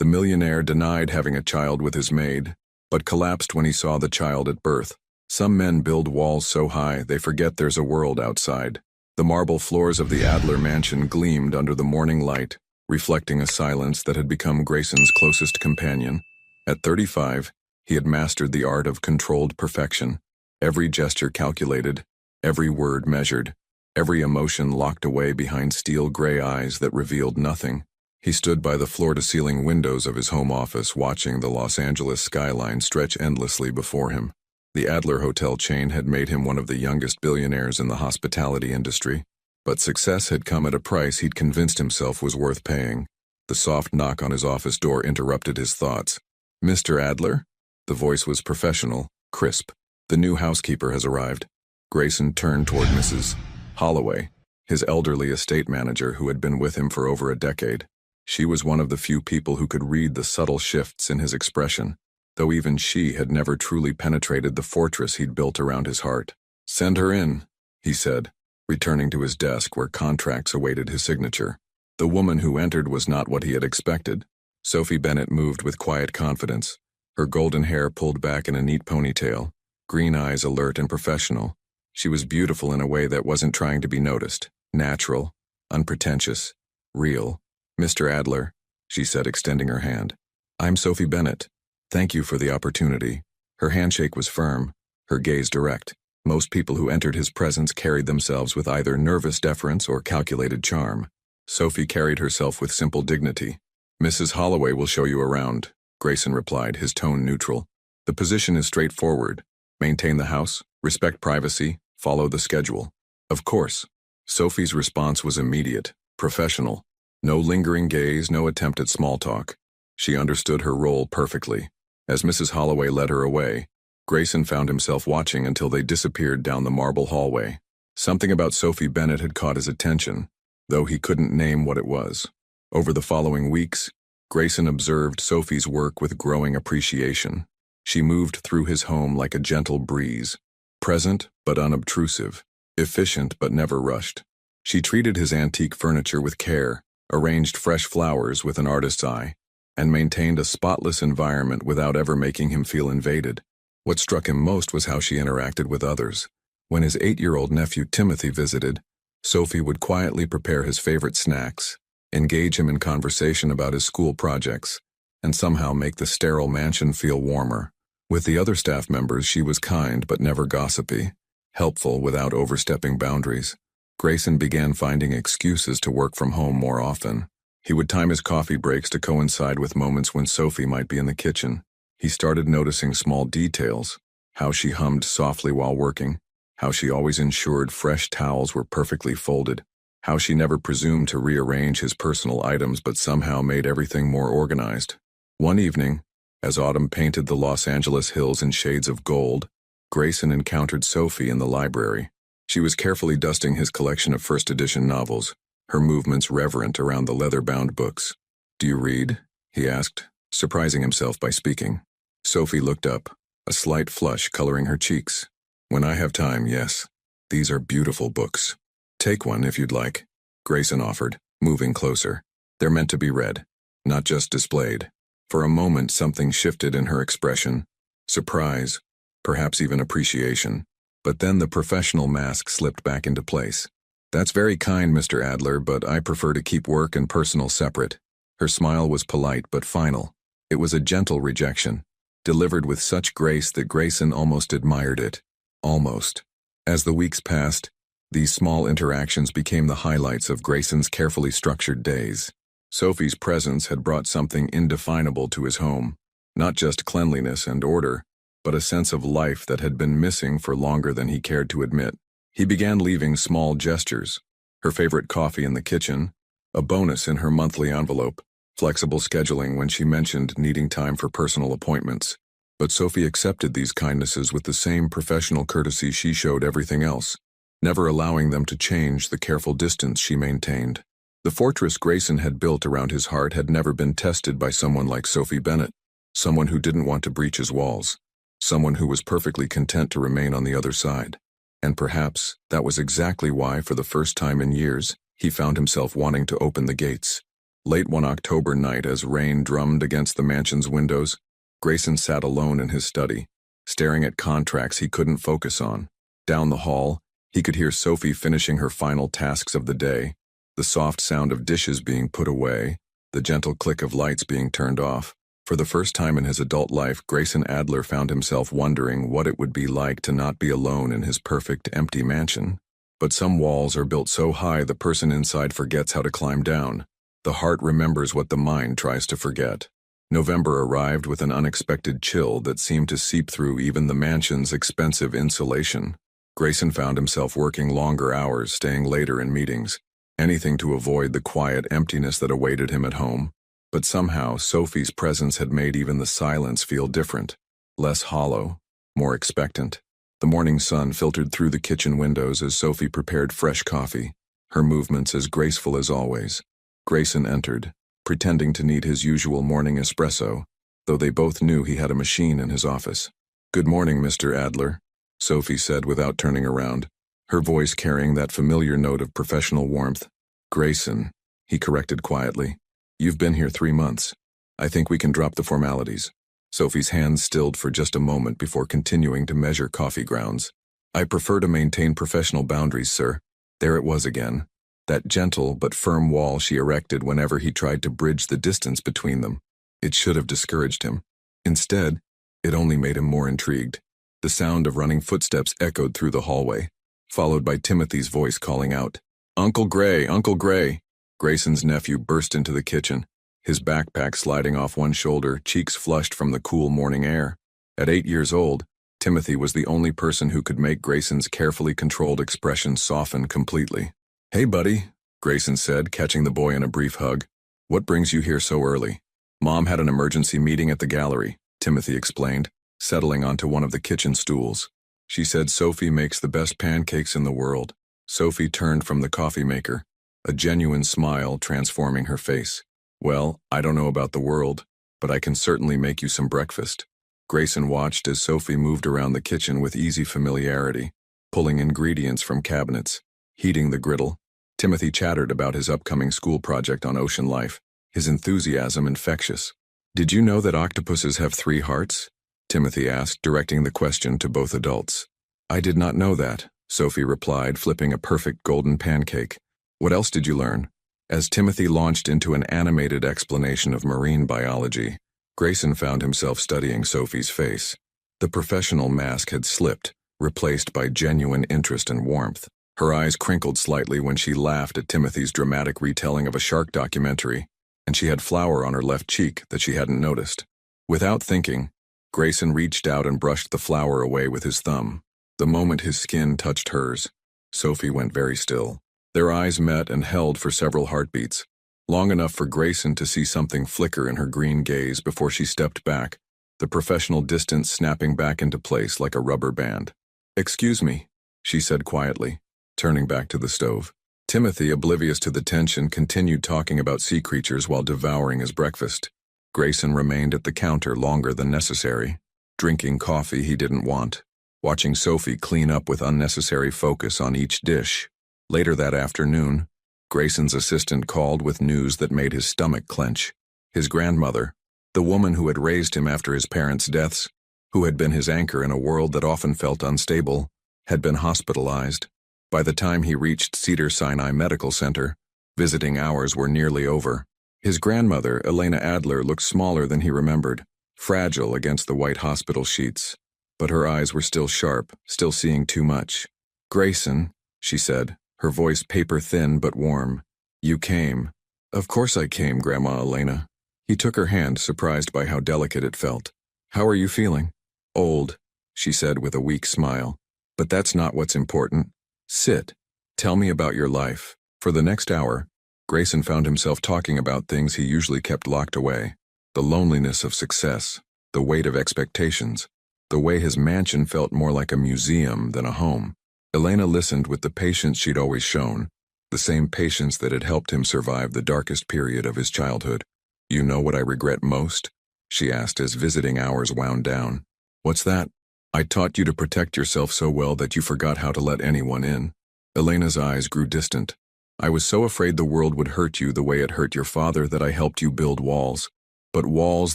The millionaire denied having a child with his maid, but collapsed when he saw the child at birth. Some men build walls so high they forget there's a world outside. The marble floors of the Adler mansion gleamed under the morning light, reflecting a silence that had become Grayson's closest companion. At 35, he had mastered the art of controlled perfection. Every gesture calculated, every word measured, every emotion locked away behind steel gray eyes that revealed nothing. He stood by the floor-to-ceiling windows of his home office watching the Los Angeles skyline stretch endlessly before him. The Adler hotel chain had made him one of the youngest billionaires in the hospitality industry, but success had come at a price he'd convinced himself was worth paying. The soft knock on his office door interrupted his thoughts. "Mr. Adler?" The voice was professional, crisp. "The new housekeeper has arrived." Grayson turned toward Mrs. Holloway, his elderly estate manager who had been with him for over a decade. She was one of the few people who could read the subtle shifts in his expression, though even she had never truly penetrated the fortress he'd built around his heart. "Send her in," he said, returning to his desk where contracts awaited his signature. The woman who entered was not what he had expected. Sophie Bennett moved with quiet confidence, her golden hair pulled back in a neat ponytail, green eyes alert and professional. She was beautiful in a way that wasn't trying to be noticed, natural, unpretentious, real. "Mr. Adler," she said, extending her hand. "I'm Sophie Bennett. Thank you for the opportunity." Her handshake was firm, her gaze direct. Most people who entered his presence carried themselves with either nervous deference or calculated charm. Sophie carried herself with simple dignity. "Mrs. Holloway will show you around," Grayson replied, his tone neutral. "The position is straightforward. Maintain the house, respect privacy, follow the schedule." "Of course." Sophie's response was immediate, professional. No lingering gaze, no attempt at small talk. She understood her role perfectly. As Mrs. Holloway led her away, Grayson found himself watching until they disappeared down the marble hallway. Something about Sophie Bennett had caught his attention, though he couldn't name what it was. Over the following weeks, Grayson observed Sophie's work with growing appreciation. She moved through his home like a gentle breeze, present but unobtrusive, efficient but never rushed. She treated his antique furniture with care, arranged fresh flowers with an artist's eye, and maintained a spotless environment without ever making him feel invaded. What struck him most was how she interacted with others. When his 8-year-old nephew Timothy visited, Sophie would quietly prepare his favorite snacks, engage him in conversation about his school projects, and somehow make the sterile mansion feel warmer. With the other staff members, she was kind but never gossipy, helpful without overstepping boundaries. Grayson began finding excuses to work from home more often. He would time his coffee breaks to coincide with moments when Sophie might be in the kitchen. He started noticing small details, how she hummed softly while working, how she always ensured fresh towels were perfectly folded, how she never presumed to rearrange his personal items but somehow made everything more organized. One evening, as autumn painted the Los Angeles hills in shades of gold, Grayson encountered Sophie in the library. She was carefully dusting his collection of first-edition novels, her movements reverent around the leather-bound books. "Do you read?" he asked, surprising himself by speaking. Sophie looked up, a slight flush coloring her cheeks. "When I have time, yes. These are beautiful books." "Take one if you'd like," Grayson offered, moving closer. "They're meant to be read, not just displayed." For a moment something shifted in her expression. Surprise, perhaps even appreciation. But then the professional mask slipped back into place. "That's very kind, Mr. Adler, but I prefer to keep work and personal separate." Her smile was polite but final. It was a gentle rejection, delivered with such grace that Grayson almost admired it. Almost. As the weeks passed, these small interactions became the highlights of Grayson's carefully structured days. Sophie's presence had brought something indefinable to his home, not just cleanliness and order, but a sense of life that had been missing for longer than he cared to admit. He began leaving small gestures, her favorite coffee in the kitchen, a bonus in her monthly envelope, flexible scheduling when she mentioned needing time for personal appointments. But Sophie accepted these kindnesses with the same professional courtesy she showed everything else, never allowing them to change the careful distance she maintained. The fortress Grayson had built around his heart had never been tested by someone like Sophie Bennett, someone who didn't want to breach his walls, someone who was perfectly content to remain on the other side. And perhaps that was exactly why, for the first time in years, he found himself wanting to open the gates. Late one October night, as rain drummed against the mansion's windows, Grayson sat alone in his study, staring at contracts he couldn't focus on. Down the hall, he could hear Sophie finishing her final tasks of the day, the soft sound of dishes being put away, the gentle click of lights being turned off. For the first time in his adult life, Grayson Adler found himself wondering what it would be like to not be alone in his perfect, empty mansion. But some walls are built so high the person inside forgets how to climb down. The heart remembers what the mind tries to forget. November arrived with an unexpected chill that seemed to seep through even the mansion's expensive insulation. Grayson found himself working longer hours, staying later in meetings, anything to avoid the quiet emptiness that awaited him at home. But somehow, Sophie's presence had made even the silence feel different, less hollow, more expectant. The morning sun filtered through the kitchen windows as Sophie prepared fresh coffee, her movements as graceful as always. Grayson entered, pretending to need his usual morning espresso, though they both knew he had a machine in his office. "Good morning, Mr. Adler," Sophie said without turning around, her voice carrying that familiar note of professional warmth. "Grayson," he corrected quietly. "You've been here 3 months. I think we can drop the formalities." Sophie's hands stilled for just a moment before continuing to measure coffee grounds. "I prefer to maintain professional boundaries, sir." There it was again, that gentle but firm wall she erected whenever he tried to bridge the distance between them. It should have discouraged him. Instead, it only made him more intrigued. The sound of running footsteps echoed through the hallway, followed by Timothy's voice calling out, "Uncle Gray, Uncle Gray!" Grayson's nephew burst into the kitchen, his backpack sliding off one shoulder, cheeks flushed from the cool morning air. At 8 years old, Timothy was the only person who could make Grayson's carefully controlled expression soften completely. "Hey, buddy," Grayson said, catching the boy in a brief hug. "What brings you here so early?" "Mom had an emergency meeting at the gallery," Timothy explained, settling onto one of the kitchen stools. "She said Sophie makes the best pancakes in the world." Sophie turned from the coffee maker, a genuine smile transforming her face. "Well, I don't know about the world, but I can certainly make you some breakfast." Grayson watched as Sophie moved around the kitchen with easy familiarity, pulling ingredients from cabinets, heating the griddle. Timothy chattered about his upcoming school project on ocean life, his enthusiasm infectious. "Did you know that octopuses have 3 hearts?" Timothy asked, directing the question to both adults. "I did not know that," Sophie replied, flipping a perfect golden pancake. "What else did you learn?" As Timothy launched into an animated explanation of marine biology, Grayson found himself studying Sophie's face. The professional mask had slipped, replaced by genuine interest and warmth. Her eyes crinkled slightly when she laughed at Timothy's dramatic retelling of a shark documentary, and she had flour on her left cheek that she hadn't noticed. Without thinking, Grayson reached out and brushed the flour away with his thumb. The moment his skin touched hers, Sophie went very still. Their eyes met and held for several heartbeats, long enough for Grayson to see something flicker in her green gaze before she stepped back, the professional distance snapping back into place like a rubber band. "Excuse me," she said quietly, turning back to the stove. Timothy, oblivious to the tension, continued talking about sea creatures while devouring his breakfast. Grayson remained at the counter longer than necessary, drinking coffee he didn't want, watching Sophie clean up with unnecessary focus on each dish. Later that afternoon, Grayson's assistant called with news that made his stomach clench. His grandmother, the woman who had raised him after his parents' deaths, who had been his anchor in a world that often felt unstable, had been hospitalized. By the time he reached Cedars-Sinai Medical Center, visiting hours were nearly over. His grandmother, Elena Adler, looked smaller than he remembered, fragile against the white hospital sheets. But her eyes were still sharp, still seeing too much. "Grayson," she said, her voice paper-thin but warm. "You came." "Of course I came, Grandma Elena." He took her hand, surprised by how delicate it felt. "How are you feeling?" "Old," she said with a weak smile. "But that's not what's important. Sit. Tell me about your life." For the next hour, Grayson found himself talking about things he usually kept locked away. The loneliness of success, the weight of expectations, the way his mansion felt more like a museum than a home. Elena listened with the patience she'd always shown, the same patience that had helped him survive the darkest period of his childhood. "You know what I regret most?" she asked as visiting hours wound down. "What's that?" "I taught you to protect yourself so well that you forgot how to let anyone in." Elena's eyes grew distant, I was so afraid the world would hurt you the way it hurt your father that I helped you build walls. But walls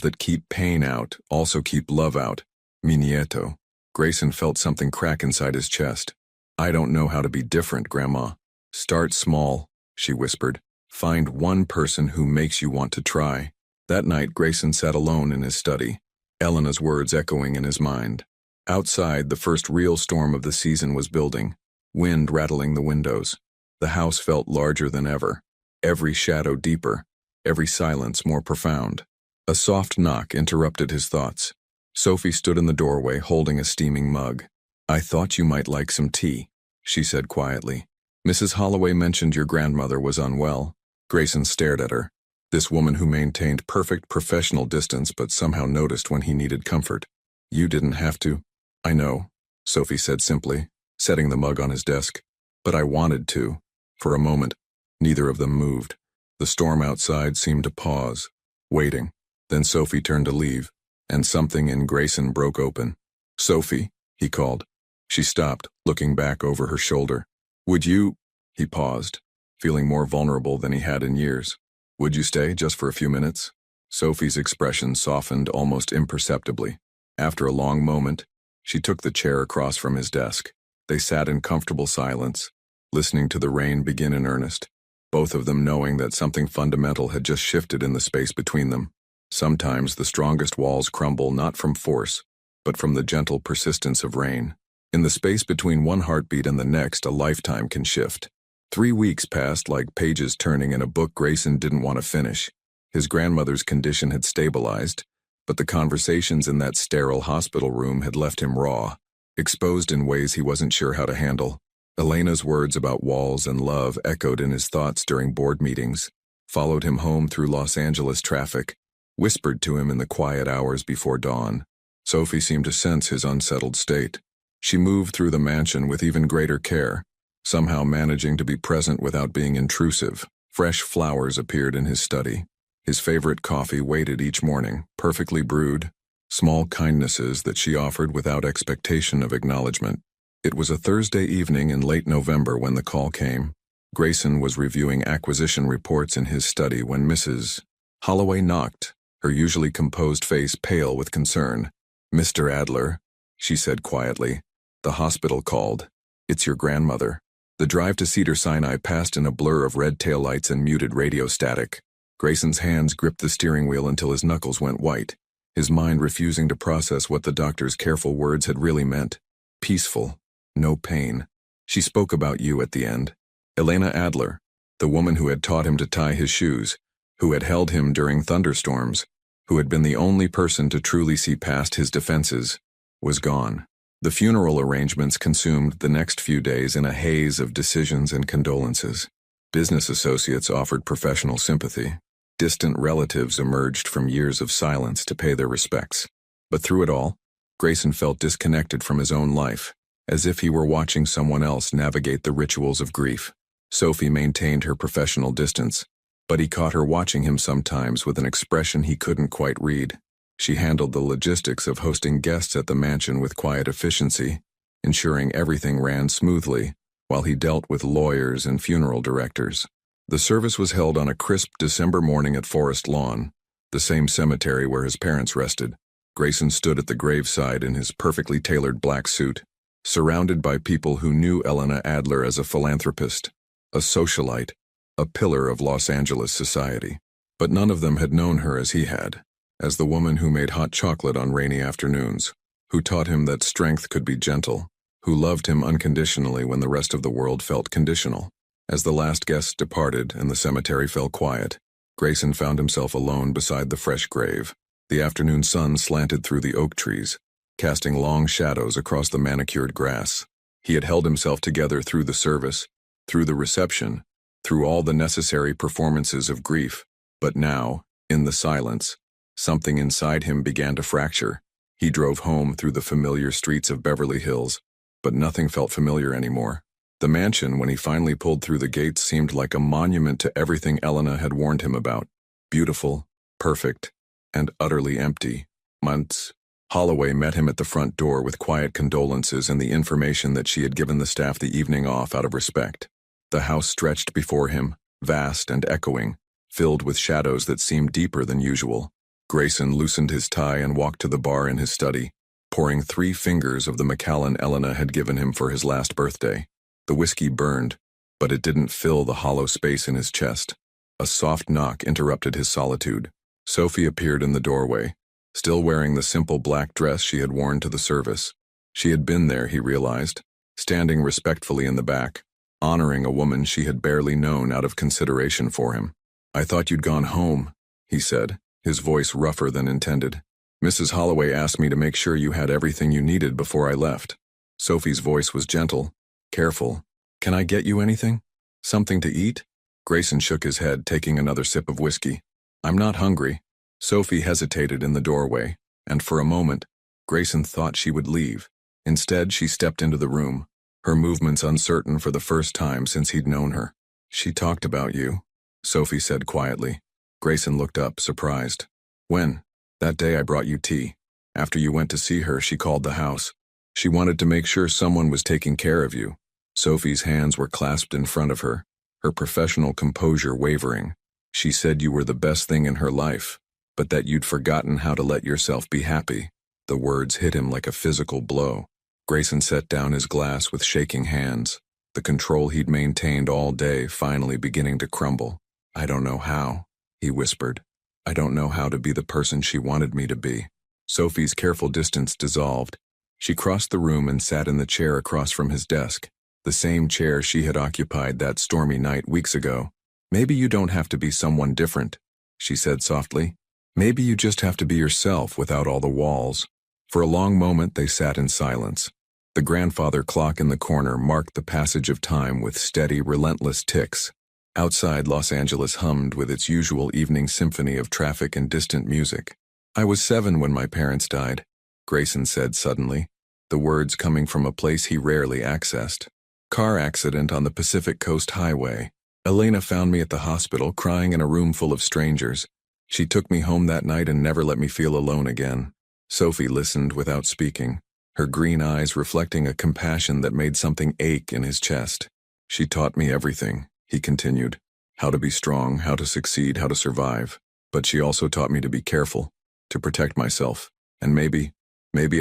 that keep pain out also keep love out. Mi nieto. Grayson felt something crack inside his chest. I don't know how to be different, Grandma. Start small, she whispered. Find one person who makes you want to try. That night, Grayson sat alone in his study, Elena's words echoing in his mind. Outside, the first real storm of the season was building, wind rattling the windows. The house felt larger than ever, every shadow deeper, every silence more profound. A soft knock interrupted his thoughts. Sophie stood in the doorway holding a steaming mug. I thought you might like some tea, she said quietly. Mrs. Holloway mentioned your grandmother was unwell. Grayson stared at her. This woman who maintained perfect professional distance but somehow noticed when he needed comfort. You didn't have to. I know, Sophie said simply, setting the mug on his desk. But I wanted to. For a moment, neither of them moved. The storm outside seemed to pause, waiting. Then Sophie turned to leave, and something in Grayson broke open. Sophie, he called. She stopped, looking back over her shoulder. Would you? He paused, feeling more vulnerable than he had in years. Would you stay just for a few minutes? Sophie's expression softened almost imperceptibly. After a long moment, she took the chair across from his desk. They sat in comfortable silence, listening to the rain begin in earnest, both of them knowing that something fundamental had just shifted in the space between them. Sometimes the strongest walls crumble not from force, but from the gentle persistence of rain. In the space between one heartbeat and the next, a lifetime can shift. 3 weeks passed like pages turning in a book Grayson didn't want to finish. His grandmother's condition had stabilized, but the conversations in that sterile hospital room had left him raw, exposed in ways he wasn't sure how to handle. Elena's words about walls and love echoed in his thoughts during board meetings, followed him home through Los Angeles traffic, whispered to him in the quiet hours before dawn. Sophie seemed to sense his unsettled state. She moved through the mansion with even greater care, somehow managing to be present without being intrusive. Fresh flowers appeared in his study. His favorite coffee waited each morning, perfectly brewed, small kindnesses that she offered without expectation of acknowledgement. It was a Thursday evening in late November when the call came. Grayson was reviewing acquisition reports in his study when Mrs. Holloway knocked, her usually composed face pale with concern. Mr. Adler, she said quietly. The hospital called. It's your grandmother. The drive to Cedar Sinai passed in a blur of red taillights and muted radio static. Grayson's hands gripped the steering wheel until his knuckles went white, his mind refusing to process what the doctor's careful words had really meant. Peaceful. No pain. She spoke about you at the end. Elena Adler, the woman who had taught him to tie his shoes, who had held him during thunderstorms, who had been the only person to truly see past his defenses, was gone. The funeral arrangements consumed the next few days in a haze of decisions and condolences. Business associates offered professional sympathy. Distant relatives emerged from years of silence to pay their respects. But through it all, Grayson felt disconnected from his own life, as if he were watching someone else navigate the rituals of grief. Sophie maintained her professional distance, but he caught her watching him sometimes with an expression he couldn't quite read. She handled the logistics of hosting guests at the mansion with quiet efficiency, ensuring everything ran smoothly, while he dealt with lawyers and funeral directors. The service was held on a crisp December morning at Forest Lawn, the same cemetery where his parents rested. Grayson stood at the graveside in his perfectly tailored black suit, surrounded by people who knew Elena Adler as a philanthropist, a socialite, a pillar of Los Angeles society. But none of them had known her as he had, as the woman who made hot chocolate on rainy afternoons, who taught him that strength could be gentle, who loved him unconditionally when the rest of the world felt conditional. As the last guests departed and the cemetery fell quiet, Grayson found himself alone beside the fresh grave. The afternoon sun slanted through the oak trees, casting long shadows across the manicured grass. He had held himself together through the service, through the reception, through all the necessary performances of grief. But now, in the silence, something inside him began to fracture. He drove home through the familiar streets of Beverly Hills, but nothing felt familiar anymore. The mansion, when he finally pulled through the gates, seemed like a monument to everything Elena had warned him about. Beautiful, perfect, and utterly empty. Months. Holloway met him at the front door with quiet condolences and the information that she had given the staff the evening off out of respect. The house stretched before him, vast and echoing, filled with shadows that seemed deeper than usual. Grayson loosened his tie and walked to the bar in his study, pouring 3 fingers of the Macallan Elena had given him for his last birthday. The whiskey burned, but it didn't fill the hollow space in his chest. A soft knock interrupted his solitude. Sophie appeared in the doorway, still wearing the simple black dress she had worn to the service. She had been there, he realized, standing respectfully in the back, honoring a woman she had barely known out of consideration for him. "I thought you'd gone home," he said, his voice rougher than intended. "Mrs. Holloway asked me to make sure you had everything you needed before I left." Sophie's voice was gentle, careful. "Can I get you anything? Something to eat?" Grayson shook his head, taking another sip of whiskey. "I'm not hungry." Sophie hesitated in the doorway, and for a moment, Grayson thought she would leave. Instead, she stepped into the room, her movements uncertain for the first time since he'd known her. "She talked about you," Sophie said quietly. Grayson looked up, surprised. "When?" "That day I brought you tea. After you went to see her, she called the house. She wanted to make sure someone was taking care of you." Sophie's hands were clasped in front of her, her professional composure wavering. "She said you were the best thing in her life, but that you'd forgotten how to let yourself be happy." The words hit him like a physical blow. Grayson set down his glass with shaking hands, the control he'd maintained all day finally beginning to crumble. "I don't know how," he whispered. "I don't know how to be the person she wanted me to be." Sophie's careful distance dissolved. She crossed the room and sat in the chair across from his desk, the same chair she had occupied that stormy night weeks ago. "Maybe you don't have to be someone different," she said softly. "Maybe you just have to be yourself without all the walls." For a long moment they sat in silence. The grandfather clock in the corner marked the passage of time with steady, relentless ticks. Outside, Los Angeles hummed with its usual evening symphony of traffic and distant music. "I was 7 when my parents died," Grayson said suddenly, the words coming from a place he rarely accessed. "Car accident on the Pacific Coast Highway. Elena found me at the hospital crying in a room full of strangers. She took me home that night and never let me feel alone again." Sophie listened without speaking, her green eyes reflecting a compassion that made something ache in his chest. "She taught me everything," he continued. "How to be strong, how to succeed, how to survive. But she also taught me to be careful, to protect myself. And maybe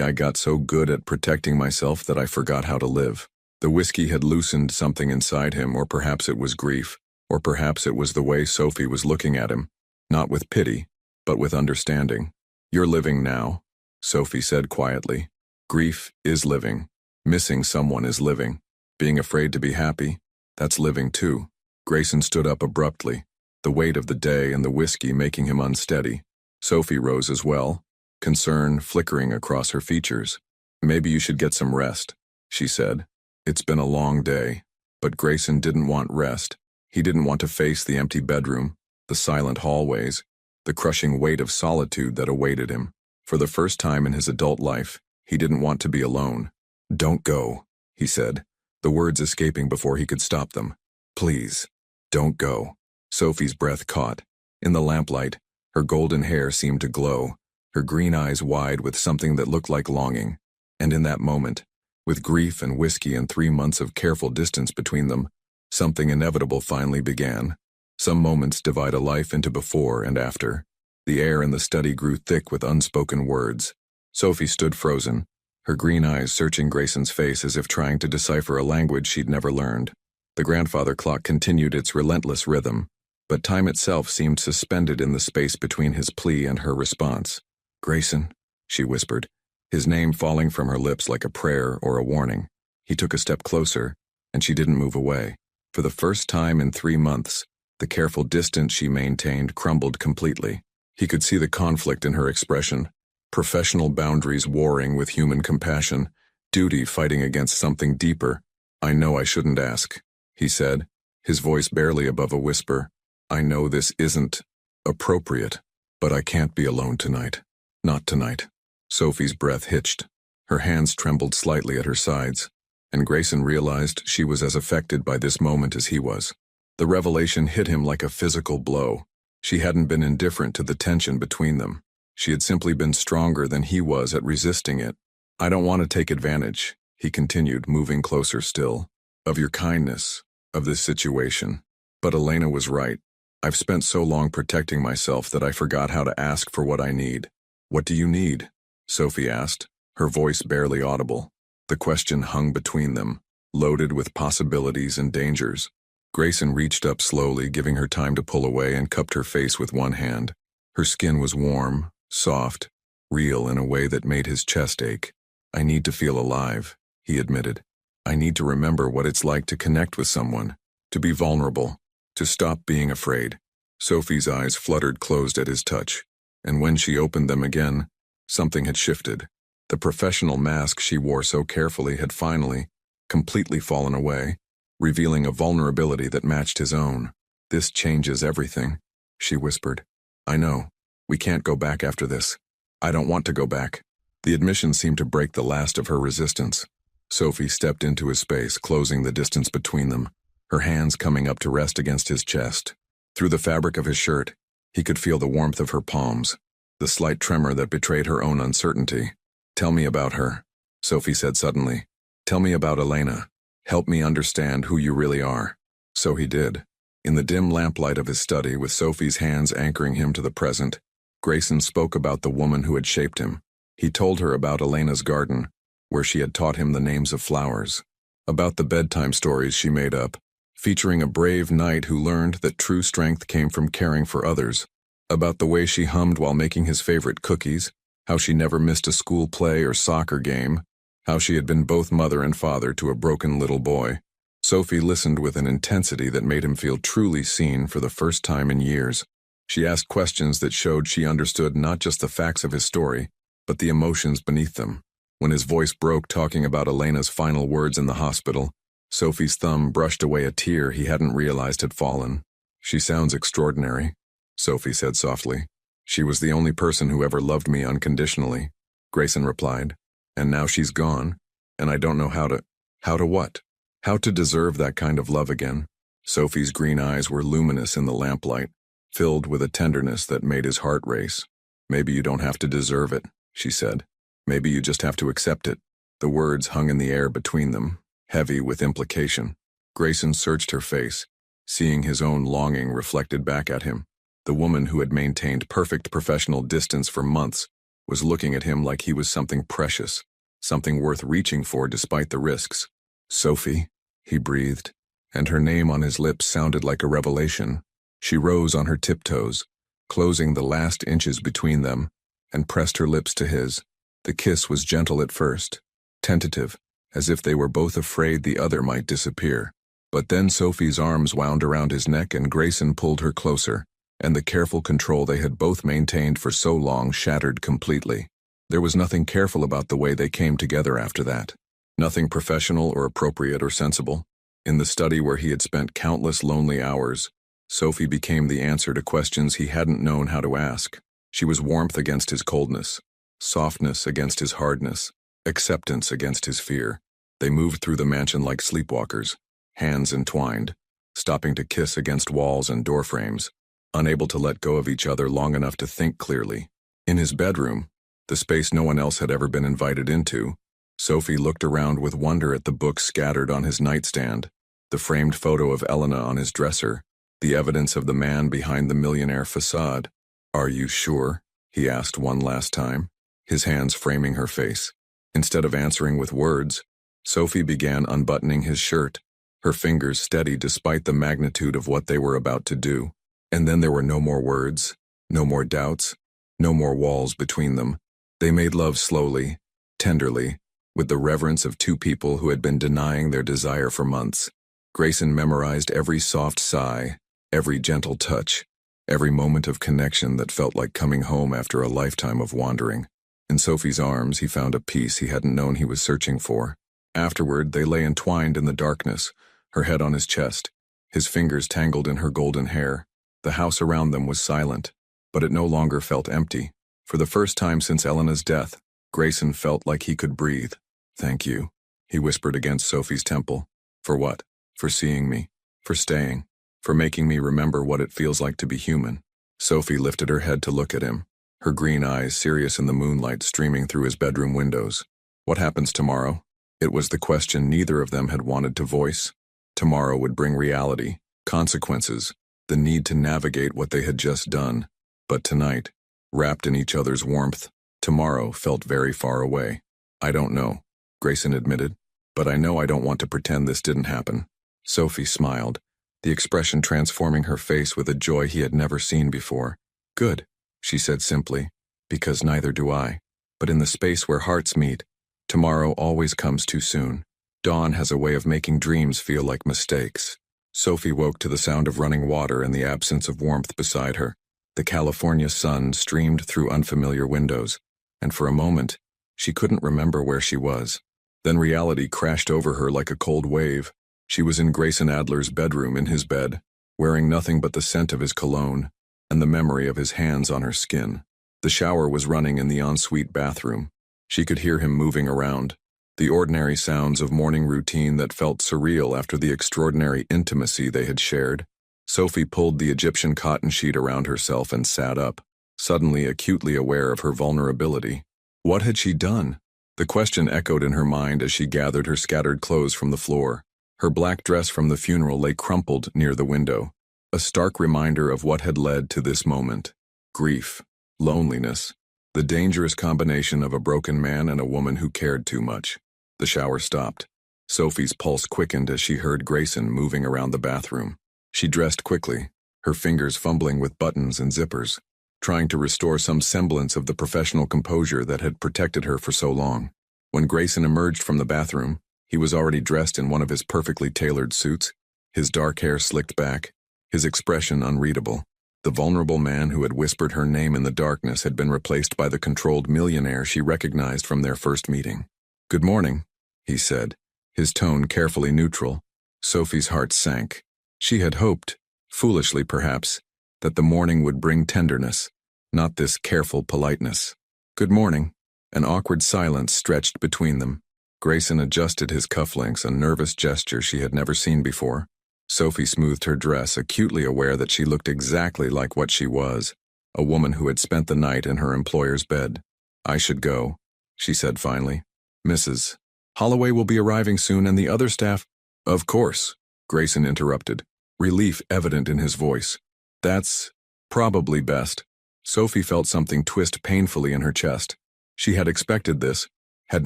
I got so good at protecting myself that I forgot how to live." The whiskey had loosened something inside him, or perhaps it was grief, or perhaps it was the way Sophie was looking at him, not with pity, but with understanding. "You're living now," Sophie said quietly. "Grief is living. Missing someone is living. Being afraid to be happy, that's living too." Grayson stood up abruptly, the weight of the day and the whiskey making him unsteady. Sophie rose as well, concern flickering across her features. "Maybe you should get some rest," she said. "It's been a long day." But Grayson didn't want rest. He didn't want to face the empty bedroom, the silent hallways, the crushing weight of solitude that awaited him. For the first time in his adult life, he didn't want to be alone. "Don't go," he said, the words escaping before he could stop them. "Please, don't go." Sophie's breath caught. In the lamplight, her golden hair seemed to glow, her green eyes wide with something that looked like longing. And in that moment, with grief and whiskey and 3 months of careful distance between them, something inevitable finally began. Some moments divide a life into before and after. The air in the study grew thick with unspoken words. Sophie stood frozen, her green eyes searching Grayson's face as if trying to decipher a language she'd never learned. The grandfather clock continued its relentless rhythm, but time itself seemed suspended in the space between his plea and her response. "Grayson," she whispered, his name falling from her lips like a prayer or a warning. He took a step closer, and she didn't move away. For the first time in 3 months, the careful distance she maintained crumbled completely. He could see the conflict in her expression, professional boundaries warring with human compassion, duty fighting against something deeper. "I know I shouldn't ask," he said, his voice barely above a whisper. "I know this isn't appropriate, but I can't be alone tonight. Not tonight." Sophie's breath hitched. Her hands trembled slightly at her sides, and Grayson realized she was as affected by this moment as he was. The revelation hit him like a physical blow. She hadn't been indifferent to the tension between them. She had simply been stronger than he was at resisting it. "I don't want to take advantage," he continued, moving closer still, "of your kindness, of this situation. But Elena was right. I've spent so long protecting myself that I forgot how to ask for what I need. What do you need? Sophie asked, her voice barely audible. The question hung between them, loaded with possibilities and dangers. Grayson reached up slowly, giving her time to pull away, and cupped her face with one hand. Her skin was warm, soft, real in a way that made his chest ache. I need to feel alive, he admitted. I need to remember what it's like to connect with someone, to be vulnerable, to stop being afraid. Sophie's eyes fluttered closed at his touch, and when she opened them again, something had shifted. The professional mask she wore so carefully had finally, completely fallen away, revealing a vulnerability that matched his own. This changes everything, she whispered. I know. We can't go back after this. I don't want to go back. The admission seemed to break the last of her resistance. Sophie stepped into his space, closing the distance between them, her hands coming up to rest against his chest. Through the fabric of his shirt, he could feel the warmth of her palms, the slight tremor that betrayed her own uncertainty. Tell me about her, Sophie said suddenly. Tell me about Elena. Help me understand who you really are. So he did. In the dim lamplight of his study, with Sophie's hands anchoring him to the present, Grayson spoke about the woman who had shaped him. He told her about Elena's garden, where she had taught him the names of flowers, about the bedtime stories she made up, featuring a brave knight who learned that true strength came from caring for others, about the way she hummed while making his favorite cookies, how she never missed a school play or soccer game, how she had been both mother and father to a broken little boy. Sophie listened with an intensity that made him feel truly seen for the first time in years. She asked questions that showed she understood not just the facts of his story, but the emotions beneath them. When his voice broke talking about Elena's final words in the hospital, Sophie's thumb brushed away a tear he hadn't realized had fallen. She sounds extraordinary, Sophie said softly. She was the only person who ever loved me unconditionally, Grayson replied. And now she's gone, and I don't know how to what? How to deserve that kind of love again. Sophie's green eyes were luminous in the lamplight, filled with a tenderness that made his heart race. Maybe you don't have to deserve it, she said. Maybe you just have to accept it. The words hung in the air between them, heavy with implication. Grayson searched her face, seeing his own longing reflected back at him. The woman who had maintained perfect professional distance for months was looking at him like he was something precious, something worth reaching for despite the risks. Sophie, he breathed, and her name on his lips sounded like a revelation. She rose on her tiptoes, closing the last inches between them, and pressed her lips to his. The kiss was gentle at first, tentative, as if they were both afraid the other might disappear. But then Sophie's arms wound around his neck and Grayson pulled her closer, and the careful control they had both maintained for so long shattered completely. There was nothing careful about the way they came together after that. Nothing professional or appropriate or sensible. In the study where he had spent countless lonely hours, Sophie became the answer to questions he hadn't known how to ask. She was warmth against his coldness, softness against his hardness, acceptance against his fear. They moved through the mansion like sleepwalkers, hands entwined, stopping to kiss against walls and door frames, unable to let go of each other long enough to think clearly. In his bedroom, the space no one else had ever been invited into, Sophie looked around with wonder at the books scattered on his nightstand, the framed photo of Elena on his dresser, the evidence of the man behind the Millionaire facade. Are you sure? He asked one last time, his hands framing her face. Instead of answering with words, Sophie began unbuttoning his shirt, her fingers steady despite the magnitude of what they were about to do. And then there were no more words, no more doubts, no more walls between them. They made love slowly, tenderly, with the reverence of two people who had been denying their desire for months. Grayson memorized every soft sigh, every gentle touch, every moment of connection that felt like coming home after a lifetime of wandering. In Sophie's arms, he found a peace he hadn't known he was searching for. Afterward, they lay entwined in the darkness, her head on his chest, his fingers tangled in her golden hair. The house around them was silent, but it no longer felt empty. For the first time since Elena's death, Grayson felt like he could breathe. Thank you, he whispered against Sophie's temple. For what? For seeing me, for staying, for making me remember what it feels like to be human. Sophie lifted her head to look at him, her green eyes serious in the moonlight streaming through his bedroom windows. What happens tomorrow? It was the question neither of them had wanted to voice. Tomorrow would bring reality, consequences, the need to navigate what they had just done. But tonight, wrapped in each other's warmth, tomorrow felt very far away. I don't know, Grayson admitted, but I know I don't want to pretend this didn't happen. Sophie smiled, the expression transforming her face with a joy he had never seen before. Good, she said simply, because neither do I. But in the space where hearts meet, tomorrow always comes too soon. Dawn has a way of making dreams feel like mistakes. Sophie woke to the sound of running water and the absence of warmth beside her. The California sun streamed through unfamiliar windows, and for a moment, she couldn't remember where she was. Then reality crashed over her like a cold wave. She was in Grayson Adler's bedroom in his bed, wearing nothing but the scent of his cologne and the memory of his hands on her skin. The shower was running in the ensuite bathroom. She could hear him moving around, the ordinary sounds of morning routine that felt surreal after the extraordinary intimacy they had shared. Sophie pulled the Egyptian cotton sheet around herself and sat up, suddenly acutely aware of her vulnerability. What had she done? The question echoed in her mind as she gathered her scattered clothes from the floor. Her black dress from the funeral lay crumpled near the window, a stark reminder of what had led to this moment. Grief, loneliness, the dangerous combination of a broken man and a woman who cared too much. The shower stopped. Sophie's pulse quickened as she heard Grayson moving around the bathroom. She dressed quickly, her fingers fumbling with buttons and zippers, trying to restore some semblance of the professional composure that had protected her for so long. When Grayson emerged from the bathroom, he was already dressed in one of his perfectly tailored suits, his dark hair slicked back, his expression unreadable. The vulnerable man who had whispered her name in the darkness had been replaced by the controlled millionaire she recognized from their first meeting. "Good morning," he said, his tone carefully neutral. Sophie's heart sank. She had hoped, foolishly perhaps, that the morning would bring tenderness, not this careful politeness. "Good morning." An awkward silence stretched between them. Grayson adjusted his cufflinks, a nervous gesture she had never seen before. Sophie smoothed her dress, acutely aware that she looked exactly like what she was, a woman who had spent the night in her employer's bed. "I should go," she said finally. "Mrs. Holloway will be arriving soon and the other staff—" "Of course," Grayson interrupted, relief evident in his voice. "That's probably best." Sophie felt something twist painfully in her chest. She had expected this, had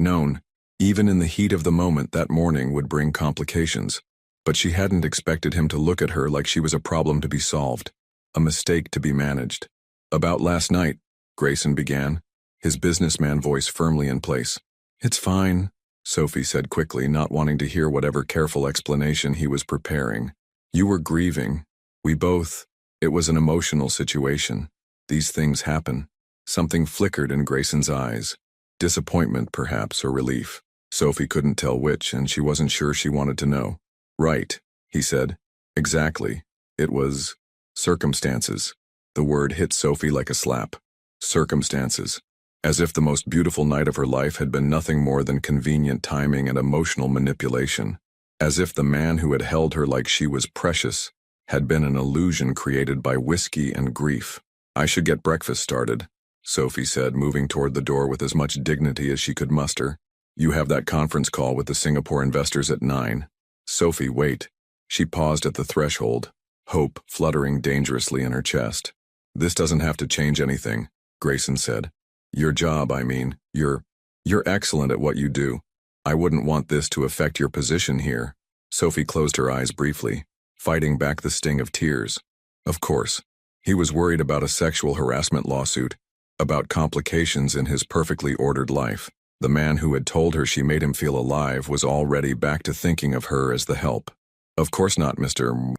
known, even in the heat of the moment that morning would bring complications. But she hadn't expected him to look at her like she was a problem to be solved, a mistake to be managed. "About last night," Grayson began, his businessman voice firmly in place. "It's fine," Sophie said quickly, not wanting to hear whatever careful explanation he was preparing. "You were grieving. We both. It was an emotional situation. These things happen." Something flickered in Grayson's eyes. Disappointment, perhaps, or relief. Sophie couldn't tell which, and she wasn't sure she wanted to know. "Right," he said. "Exactly. It was circumstances." The word hit Sophie like a slap. Circumstances. As if the most beautiful night of her life had been nothing more than convenient timing and emotional manipulation. As if the man who had held her like she was precious had been an illusion created by whiskey and grief. "I should get breakfast started," Sophie said, moving toward the door with as much dignity as she could muster. "You have that conference call with the Singapore investors at 9. "Sophie, wait." She paused at the threshold, hope fluttering dangerously in her chest. "This doesn't have to change anything," Grayson said. "Your job, I mean. You're excellent at what you do. I wouldn't want this to affect your position here." Sophie closed her eyes briefly, fighting back the sting of tears. Of course, he was worried about a sexual harassment lawsuit, about complications in his perfectly ordered life. The man who had told her she made him feel alive was already back to thinking of her as the help. "Of course not, Mr.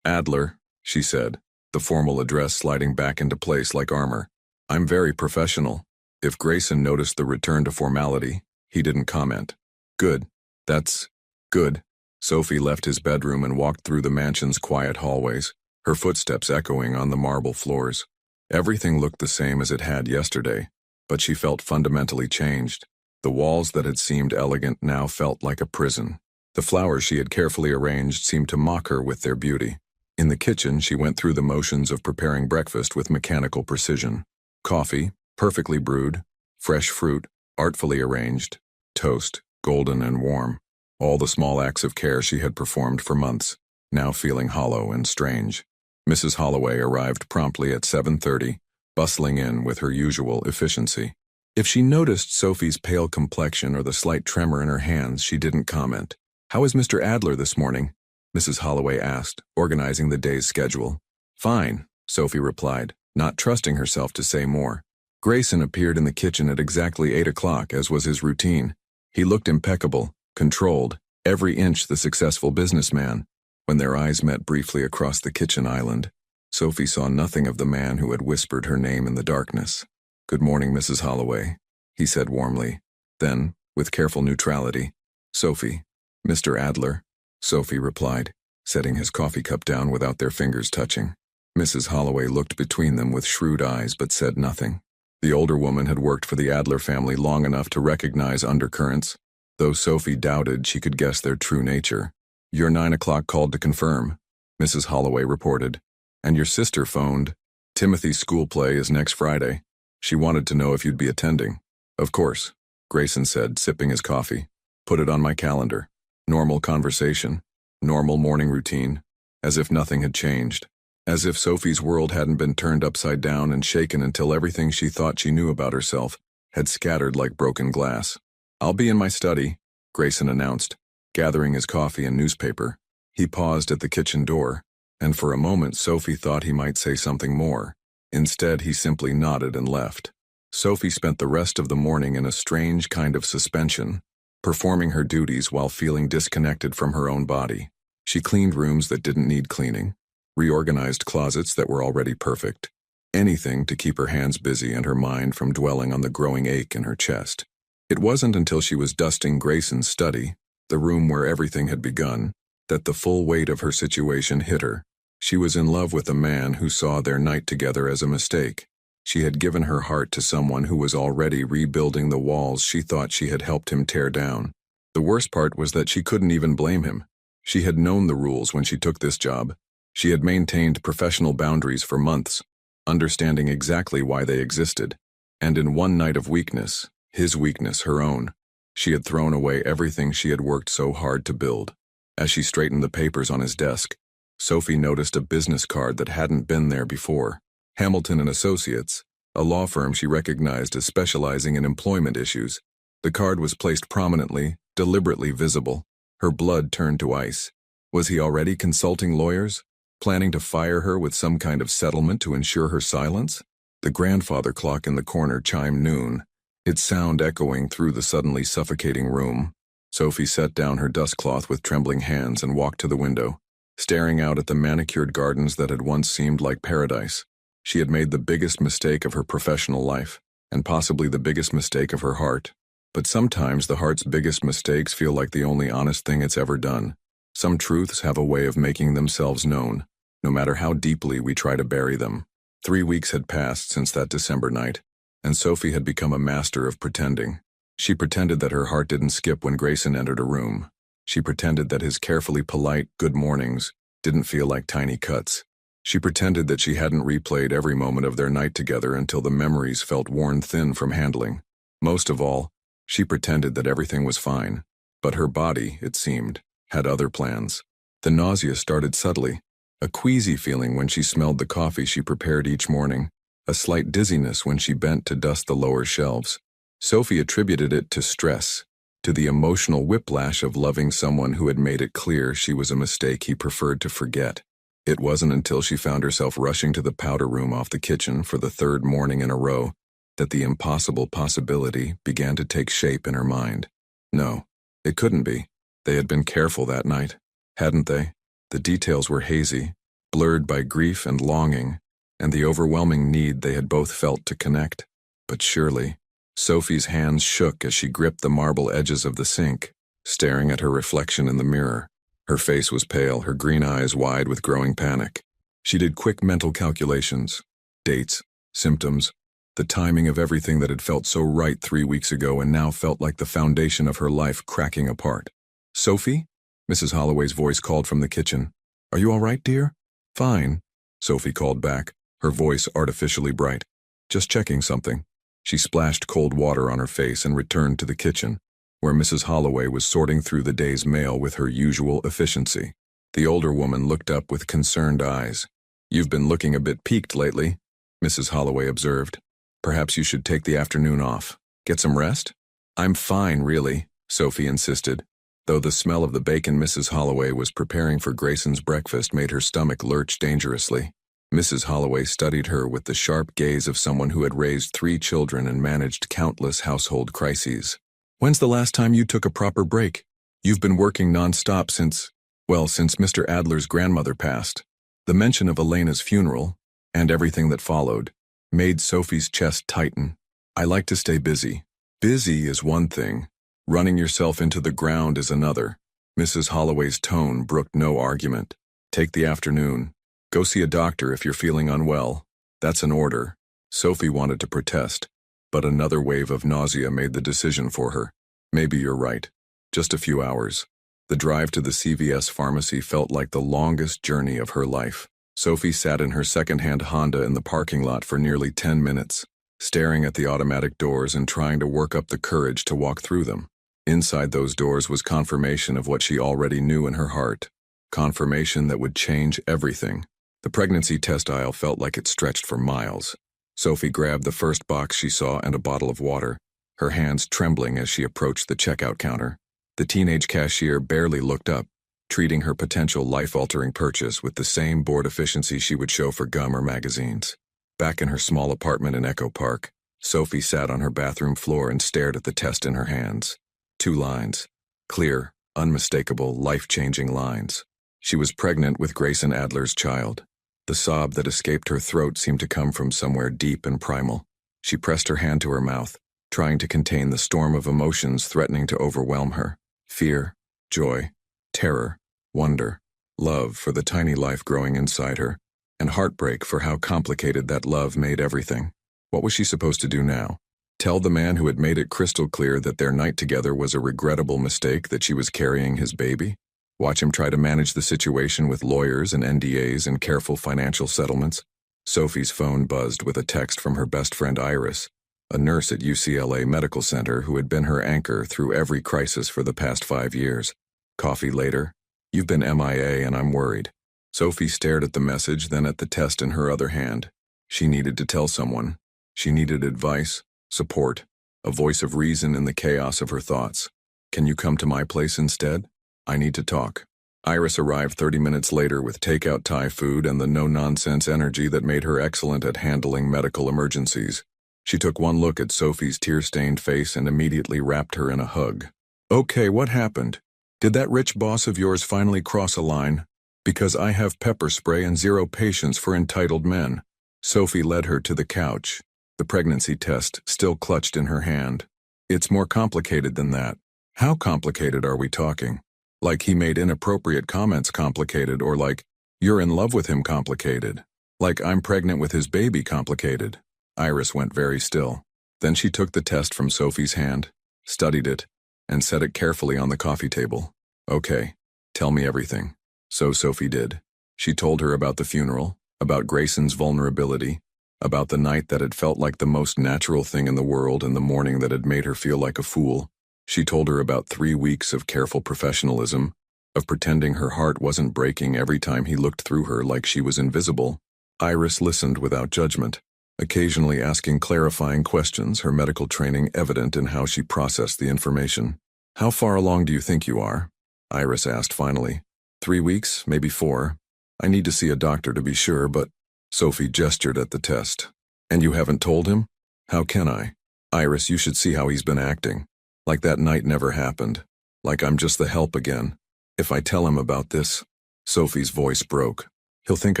Adler," she said, the formal address sliding back into place like armor. "I'm very professional." If Grayson noticed the return to formality, he didn't comment. "Good. That's good." Sophie left his bedroom and walked through the mansion's quiet hallways, her footsteps echoing on the marble floors. Everything looked the same as it had yesterday, but she felt fundamentally changed. The walls that had seemed elegant now felt like a prison. The flowers she had carefully arranged seemed to mock her with their beauty. In the kitchen, she went through the motions of preparing breakfast with mechanical precision. Coffee, perfectly brewed, fresh fruit, artfully arranged, toast, golden and warm. All the small acts of care she had performed for months, now feeling hollow and strange. Mrs. Holloway arrived promptly at 7:30, bustling in with her usual efficiency. If she noticed Sophie's pale complexion or the slight tremor in her hands, she didn't comment. "How is Mr. Adler this morning?" Mrs. Holloway asked, organizing the day's schedule. "Fine," Sophie replied, not trusting herself to say more. Grayson appeared in the kitchen at exactly 8 o'clock, as was his routine. He looked impeccable, controlled, every inch the successful businessman. When their eyes met briefly across the kitchen island, Sophie saw nothing of the man who had whispered her name in the darkness. "Good morning, Mrs. Holloway," he said warmly. Then, with careful neutrality, "Sophie, Mr. Adler," Sophie replied, setting his coffee cup down without their fingers touching. Mrs. Holloway looked between them with shrewd eyes but said nothing. The older woman had worked for the Adler family long enough to recognize undercurrents, though Sophie doubted she could guess their true nature. "Your 9 o'clock called to confirm," Mrs. Holloway reported. "And your sister phoned. Timothy's school play is next Friday. She wanted to know if you'd be attending." "Of course," Grayson said, sipping his coffee. "Put it on my calendar." Normal conversation, normal morning routine, as if nothing had changed. As if Sophie's world hadn't been turned upside down and shaken until everything she thought she knew about herself had scattered like broken glass. "I'll be in my study," Grayson announced, gathering his coffee and newspaper. He paused at the kitchen door, and for a moment Sophie thought he might say something more. Instead, he simply nodded and left. Sophie spent the rest of the morning in a strange kind of suspension, performing her duties while feeling disconnected from her own body. She cleaned rooms that didn't need cleaning, reorganized closets that were already perfect, anything to keep her hands busy and her mind from dwelling on the growing ache in her chest. It wasn't until she was dusting Grayson's study, the room where everything had begun, that the full weight of her situation hit her. She was in love with a man who saw their night together as a mistake. She had given her heart to someone who was already rebuilding the walls she thought she had helped him tear down. The worst part was that she couldn't even blame him. She had known the rules when she took this job. She had maintained professional boundaries for months, understanding exactly why they existed. And in one night of weakness, his weakness, her own, she had thrown away everything she had worked so hard to build. As she straightened the papers on his desk, Sophie noticed a business card that hadn't been there before. Hamilton and Associates, a law firm she recognized as specializing in employment issues. The card was placed prominently, deliberately visible. Her blood turned to ice. Was he already consulting lawyers, planning to fire her with some kind of settlement to ensure her silence? The grandfather clock in the corner chimed noon, its sound echoing through the suddenly suffocating room. Sophie set down her dustcloth with trembling hands and walked to the window, staring out at the manicured gardens that had once seemed like paradise. She had made the biggest mistake of her professional life, and possibly the biggest mistake of her heart. But sometimes the heart's biggest mistakes feel like the only honest thing it's ever done. Some truths have a way of making themselves known, no matter how deeply we try to bury them. 3 weeks had passed since that December night, and Sophie had become a master of pretending. She pretended that her heart didn't skip when Grayson entered a room. She pretended that his carefully polite good mornings didn't feel like tiny cuts. She pretended that she hadn't replayed every moment of their night together until the memories felt worn thin from handling. Most of all, she pretended that everything was fine. But her body, it seemed, had other plans. The nausea started subtly, a queasy feeling when she smelled the coffee she prepared each morning, a slight dizziness when she bent to dust the lower shelves. Sophie attributed it to stress, to the emotional whiplash of loving someone who had made it clear she was a mistake he preferred to forget. It wasn't until she found herself rushing to the powder room off the kitchen for the 3rd morning in a row that the impossible possibility began to take shape in her mind. No, it couldn't be. They had been careful that night, hadn't they? The details were hazy, blurred by grief and longing, and the overwhelming need they had both felt to connect. But surely, Sophie's hands shook as she gripped the marble edges of the sink, staring at her reflection in the mirror. Her face was pale, her green eyes wide with growing panic. She did quick mental calculations, dates, symptoms, the timing of everything that had felt so right 3 weeks ago and now felt like the foundation of her life cracking apart. "Sophie?" Mrs. Holloway's voice called from the kitchen. "Are you all right, dear?" "Fine," Sophie called back, her voice artificially bright. "Just checking something." She splashed cold water on her face and returned to the kitchen. where Mrs. Holloway was sorting through the day's mail with her usual efficiency. The older woman looked up with concerned eyes. "You've been looking a bit peaked lately," Mrs. Holloway observed. "Perhaps you should take the afternoon off. Get some rest?" "I'm fine, really," Sophie insisted, though the smell of the bacon Mrs. Holloway was preparing for Grayson's breakfast made her stomach lurch dangerously. Mrs. Holloway studied her with the sharp gaze of someone who had raised 3 children and managed countless household crises. "When's the last time you took a proper break? You've been working non-stop since Mr. Adler's grandmother passed." The mention of Elena's funeral, and everything that followed, made Sophie's chest tighten. "I like to stay busy." "Busy is one thing. Running yourself into the ground is another." Mrs. Holloway's tone brooked no argument. "Take the afternoon. Go see a doctor if you're feeling unwell. That's an order." Sophie wanted to protest, but another wave of nausea made the decision for her. "Maybe you're right. Just a few hours." The drive to the CVS pharmacy felt like the longest journey of her life. Sophie sat in her second-hand Honda in the parking lot for nearly 10 minutes, staring at the automatic doors and trying to work up the courage to walk through them. Inside those doors was confirmation of what she already knew in her heart. Confirmation that would change everything. The pregnancy test aisle felt like it stretched for miles. Sophie grabbed the first box she saw and a bottle of water, her hands trembling as she approached the checkout counter. The teenage cashier barely looked up, treating her potential life-altering purchase with the same bored efficiency she would show for gum or magazines. Back in her small apartment in Echo Park, Sophie sat on her bathroom floor and stared at the test in her hands. 2 lines. Clear, unmistakable, life-changing lines. She was pregnant with Grayson Adler's child. The sob that escaped her throat seemed to come from somewhere deep and primal. She pressed her hand to her mouth, trying to contain the storm of emotions threatening to overwhelm her. Fear, joy, terror, wonder, love for the tiny life growing inside her, and heartbreak for how complicated that love made everything. What was she supposed to do now? Tell the man who had made it crystal clear that their night together was a regrettable mistake that she was carrying his baby? Watch him try to manage the situation with lawyers and NDAs and careful financial settlements? Sophie's phone buzzed with a text from her best friend Iris, a nurse at UCLA Medical Center who had been her anchor through every crisis for the past 5 years. "Coffee later? You've been MIA and I'm worried." Sophie stared at the message, then at the test in her other hand. She needed to tell someone. She needed advice, support, a voice of reason in the chaos of her thoughts. "Can you come to my place instead? I need to talk." Iris arrived 30 minutes later with takeout Thai food and the no-nonsense energy that made her excellent at handling medical emergencies. She took one look at Sophie's tear-stained face and immediately wrapped her in a hug. "Okay, what happened? Did that rich boss of yours finally cross a line? Because I have pepper spray and 0 patience for entitled men." Sophie led her to the couch, the pregnancy test still clutched in her hand. "It's more complicated than that." "How complicated are we talking? Like he made inappropriate comments complicated, or like you're in love with him complicated? Like I'm pregnant with his baby complicated?" Iris went very still. Then she took the test from Sophie's hand, studied it, and set it carefully on the coffee table. "Okay, tell me everything." So Sophie did. She told her about the funeral, about Grayson's vulnerability, about the night that had felt like the most natural thing in the world and the morning that had made her feel like a fool. She told her about 3 weeks of careful professionalism, of pretending her heart wasn't breaking every time he looked through her like she was invisible. Iris listened without judgment, occasionally asking clarifying questions, her medical training evident in how she processed the information. "How far along do you think you are?" Iris asked finally. 3 weeks, maybe 4. I need to see a doctor to be sure, but..." Sophie gestured at the test. "And you haven't told him?" "How can I? Iris, you should see how he's been acting. Like that night never happened. Like I'm just the help again. If I tell him about this..." Sophie's voice broke. "He'll think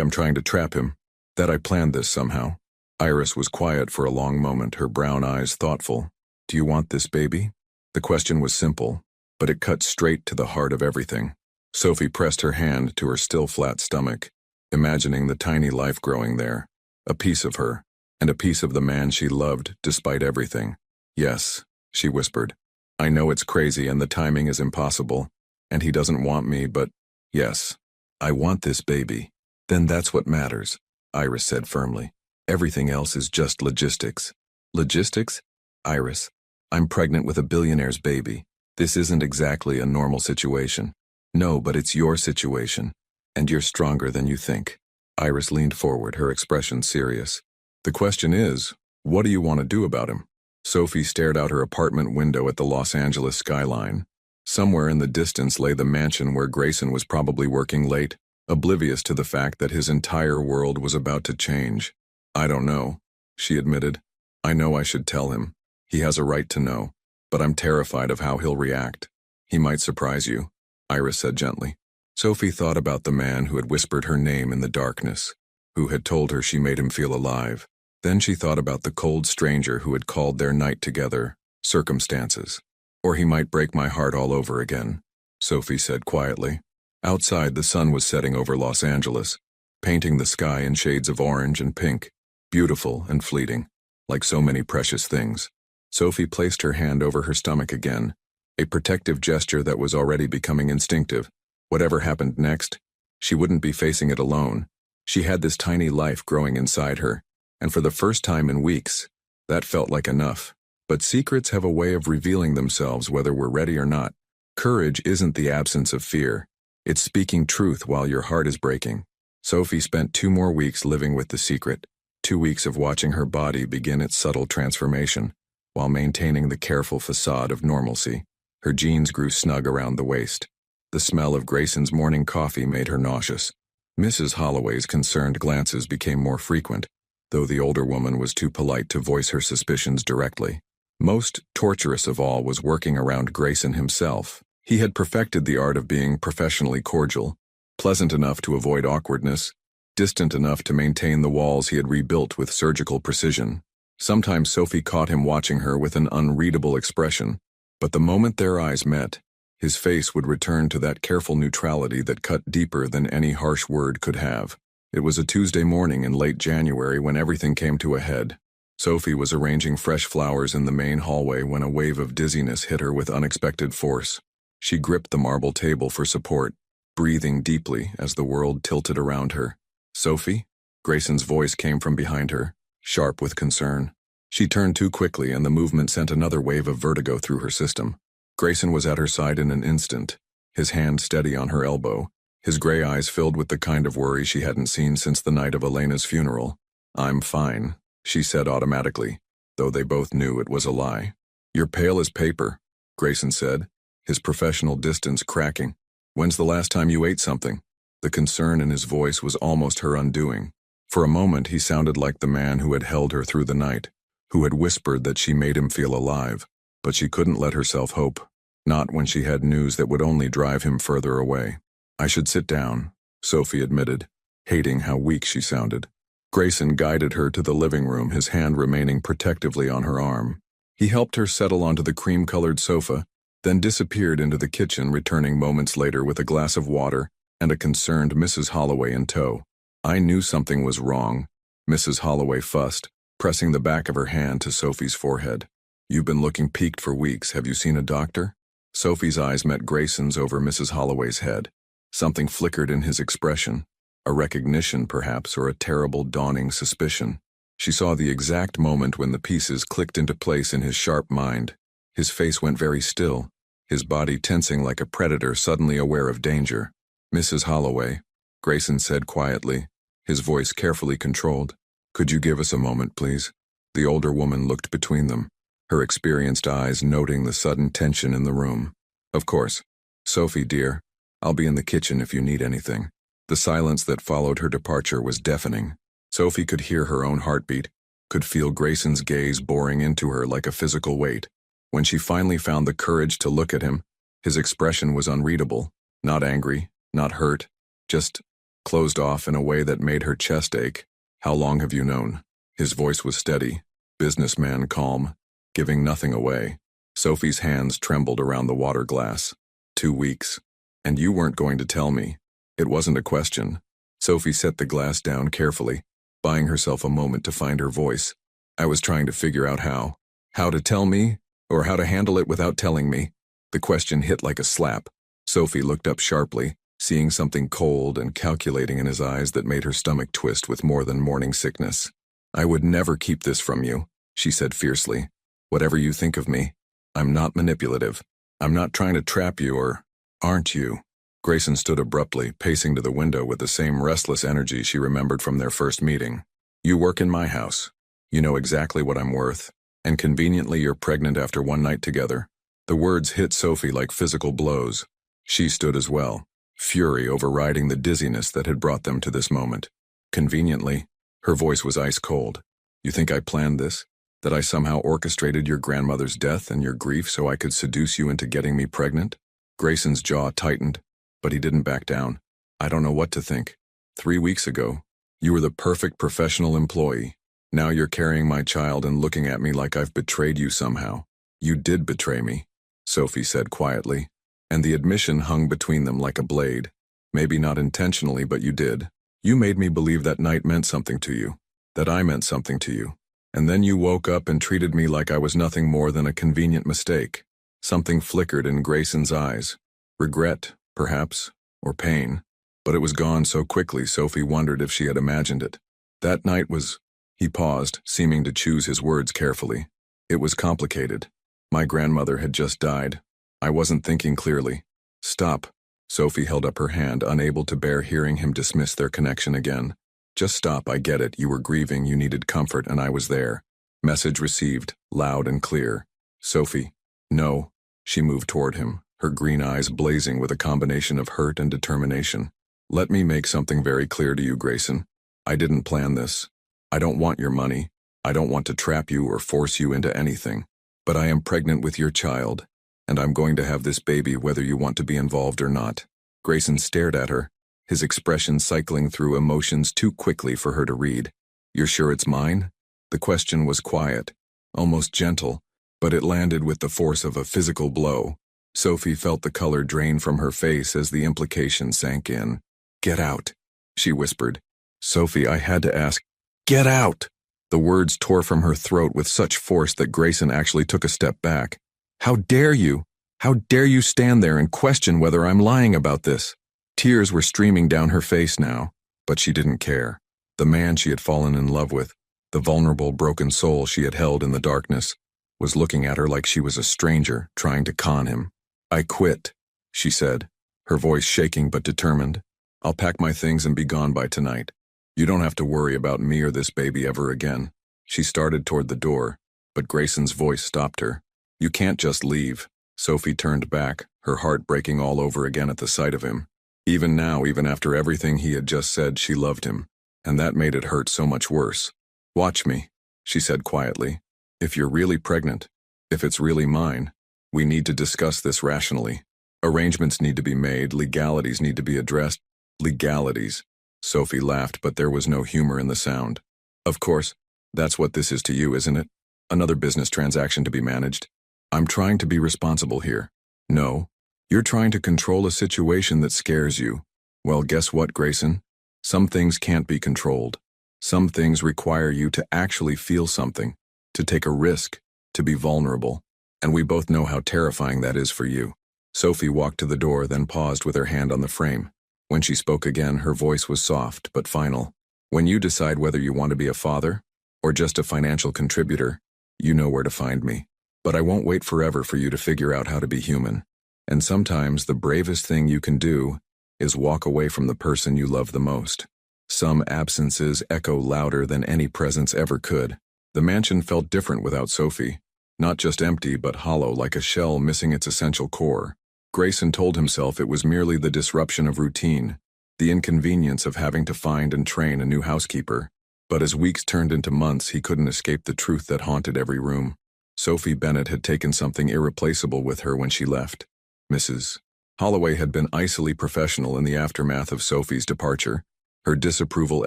I'm trying to trap him. That I planned this somehow." Iris was quiet for a long moment, her brown eyes thoughtful. "Do you want this baby?" The question was simple, but it cut straight to the heart of everything. Sophie pressed her hand to her still flat stomach, imagining the tiny life growing there, a piece of her, and a piece of the man she loved despite everything. "Yes," she whispered. "I know it's crazy and the timing is impossible, and he doesn't want me, but yes, I want this baby." "Then that's what matters," Iris said firmly. "Everything else is just logistics." "Logistics?" "Iris, I'm pregnant with a billionaire's baby. This isn't exactly a normal situation. No, but it's your situation. And you're stronger than you think. Iris leaned forward, her expression serious. The question is, what do you want to do about him? Sophie stared out her apartment window at the Los Angeles skyline. Somewhere in the distance lay the mansion where Grayson was probably working late, oblivious to the fact that his entire world was about to change. I don't know, she admitted. I know I should tell him. He has a right to know. But I'm terrified of how he'll react. He might surprise you, Iris said gently. Sophie thought about the man who had whispered her name in the darkness, who had told her she made him feel alive. Then she thought about the cold stranger who had called their night together, circumstances. Or he might break my heart all over again, Sophie said quietly. Outside, the sun was setting over Los Angeles, painting the sky in shades of orange and pink, beautiful and fleeting, like so many precious things. Sophie placed her hand over her stomach again, a protective gesture that was already becoming instinctive. Whatever happened next, she wouldn't be facing it alone. She had this tiny life growing inside her, and for the first time in weeks, that felt like enough. But secrets have a way of revealing themselves whether we're ready or not. Courage isn't the absence of fear. It's speaking truth while your heart is breaking. Sophie spent 2 more weeks living with the secret, 2 weeks of watching her body begin its subtle transformation, while maintaining the careful facade of normalcy. Her jeans grew snug around the waist. The smell of Grayson's morning coffee made her nauseous. Mrs. Holloway's concerned glances became more frequent, though the older woman was too polite to voice her suspicions directly. Most torturous of all was working around Grayson himself. He had perfected the art of being professionally cordial, pleasant enough to avoid awkwardness, distant enough to maintain the walls he had rebuilt with surgical precision. Sometimes Sophie caught him watching her with an unreadable expression, but the moment their eyes met, his face would return to that careful neutrality that cut deeper than any harsh word could have. It was a Tuesday morning in late January when everything came to a head. Sophie was arranging fresh flowers in the main hallway when a wave of dizziness hit her with unexpected force. She gripped the marble table for support, breathing deeply as the world tilted around her. Sophie? Grayson's voice came from behind her, sharp with concern. She turned too quickly and the movement sent another wave of vertigo through her system. Grayson was at her side in an instant, his hand steady on her elbow, his gray eyes filled with the kind of worry she hadn't seen since the night of Elena's funeral. I'm fine, she said automatically, though they both knew it was a lie. You're pale as paper, Grayson said, his professional distance cracking. When's the last time you ate something? The concern in his voice was almost her undoing. For a moment he sounded like the man who had held her through the night, who had whispered that she made him feel alive, but she couldn't let herself hope, not when she had news that would only drive him further away. I should sit down, Sophie admitted, hating how weak she sounded. Grayson guided her to the living room, his hand remaining protectively on her arm. He helped her settle onto the cream-colored sofa, then disappeared into the kitchen, returning moments later with a glass of water and a concerned Mrs. Holloway in tow. I knew something was wrong, Mrs. Holloway fussed, pressing the back of her hand to Sophie's forehead. You've been looking peaked for weeks. Have you seen a doctor? Sophie's eyes met Grayson's over Mrs. Holloway's head. Something flickered in his expression, a recognition perhaps, or a terrible dawning suspicion. She saw the exact moment when the pieces clicked into place in his sharp mind. His face went very still, his body tensing like a predator suddenly aware of danger. Mrs. Holloway, Grayson said quietly, his voice carefully controlled. Could you give us a moment, please? The older woman looked between them, her experienced eyes noting the sudden tension in the room. Of course. Sophie, dear, I'll be in the kitchen if you need anything. The silence that followed her departure was deafening. Sophie could hear her own heartbeat, could feel Grayson's gaze boring into her like a physical weight. When she finally found the courage to look at him, his expression was unreadable, not angry, not hurt, just closed off in a way that made her chest ache. How long have you known? His voice was steady, businessman calm, giving nothing away. Sophie's hands trembled around the water glass. 2 weeks. And you weren't going to tell me. It wasn't a question. Sophie set the glass down carefully, buying herself a moment to find her voice. I was trying to figure out how. How to tell me, or how to handle it without telling me. The question hit like a slap. Sophie looked up sharply, seeing something cold and calculating in his eyes that made her stomach twist with more than morning sickness. I would never keep this from you, she said fiercely. Whatever you think of me, I'm not manipulative. I'm not trying to trap you or, aren't you? Grayson stood abruptly, pacing to the window with the same restless energy she remembered from their first meeting. You work in my house. You know exactly what I'm worth. And conveniently you're pregnant after one night together. The words hit Sophie like physical blows. She stood as well, fury overriding the dizziness that had brought them to this moment. Conveniently, her voice was ice cold. You think I planned this? That I somehow orchestrated your grandmother's death and your grief so I could seduce you into getting me pregnant? Grayson's jaw tightened, but he didn't back down. I don't know what to think. 3 weeks ago, you were the perfect professional employee. Now you're carrying my child and looking at me like I've betrayed you somehow. You did betray me, Sophie said quietly, and the admission hung between them like a blade. Maybe not intentionally, but you did. You made me believe that night meant something to you, that I meant something to you. And then you woke up and treated me like I was nothing more than a convenient mistake. Something flickered in Grayson's eyes. Regret, perhaps, or pain. But it was gone so quickly Sophie wondered if she had imagined it. That night was... He paused, seeming to choose his words carefully. It was complicated. My grandmother had just died. I wasn't thinking clearly. Stop. Sophie held up her hand, unable to bear hearing him dismiss their connection again. Just stop, I get it. You were grieving, you needed comfort, and I was there. Message received, loud and clear. Sophie. No. She moved toward him, her green eyes blazing with a combination of hurt and determination. Let me make something very clear to you, Grayson. I didn't plan this. I don't want your money. I don't want to trap you or force you into anything. But I am pregnant with your child, and I'm going to have this baby whether you want to be involved or not. Grayson stared at her, his expression cycling through emotions too quickly for her to read. You're sure it's mine? The question was quiet, almost gentle, but it landed with the force of a physical blow. Sophie felt the color drain from her face as the implication sank in. Get out, she whispered. Sophie, I had to ask. Get out! The words tore from her throat with such force that Grayson actually took a step back. How dare you? How dare you stand there and question whether I'm lying about this? Tears were streaming down her face now, but she didn't care. The man she had fallen in love with, the vulnerable, broken soul she had held in the darkness, was looking at her like she was a stranger trying to con him. I quit, she said, her voice shaking but determined. I'll pack my things and be gone by tonight. You don't have to worry about me or this baby ever again. She started toward the door, but Grayson's voice stopped her. You can't just leave. Sophie turned back, her heart breaking all over again at the sight of him. Even now, even after everything he had just said, she loved him, and that made it hurt so much worse. Watch me, she said quietly. If you're really pregnant, if it's really mine, we need to discuss this rationally. Arrangements need to be made, legalities need to be addressed. Legalities. Sophie laughed, but there was no humor in the sound. Of course, that's what this is to you, isn't it? Another business transaction to be managed. I'm trying to be responsible here. No, you're trying to control a situation that scares you. Well, guess what, Grayson? Some things can't be controlled. Some things require you to actually feel something, to take a risk, to be vulnerable. And we both know how terrifying that is for you. Sophie walked to the door, then paused with her hand on the frame. When she spoke again, her voice was soft but final. When you decide whether you want to be a father or just a financial contributor, you know where to find me. But I won't wait forever for you to figure out how to be human. And sometimes the bravest thing you can do is walk away from the person you love the most. Some absences echo louder than any presence ever could. The mansion felt different without Sophie. Not just empty, but hollow, like a shell missing its essential core. Grayson told himself it was merely the disruption of routine, the inconvenience of having to find and train a new housekeeper. But as weeks turned into months, he couldn't escape the truth that haunted every room. Sophie Bennett had taken something irreplaceable with her when she left. Mrs. Holloway had been icily professional in the aftermath of Sophie's departure, her disapproval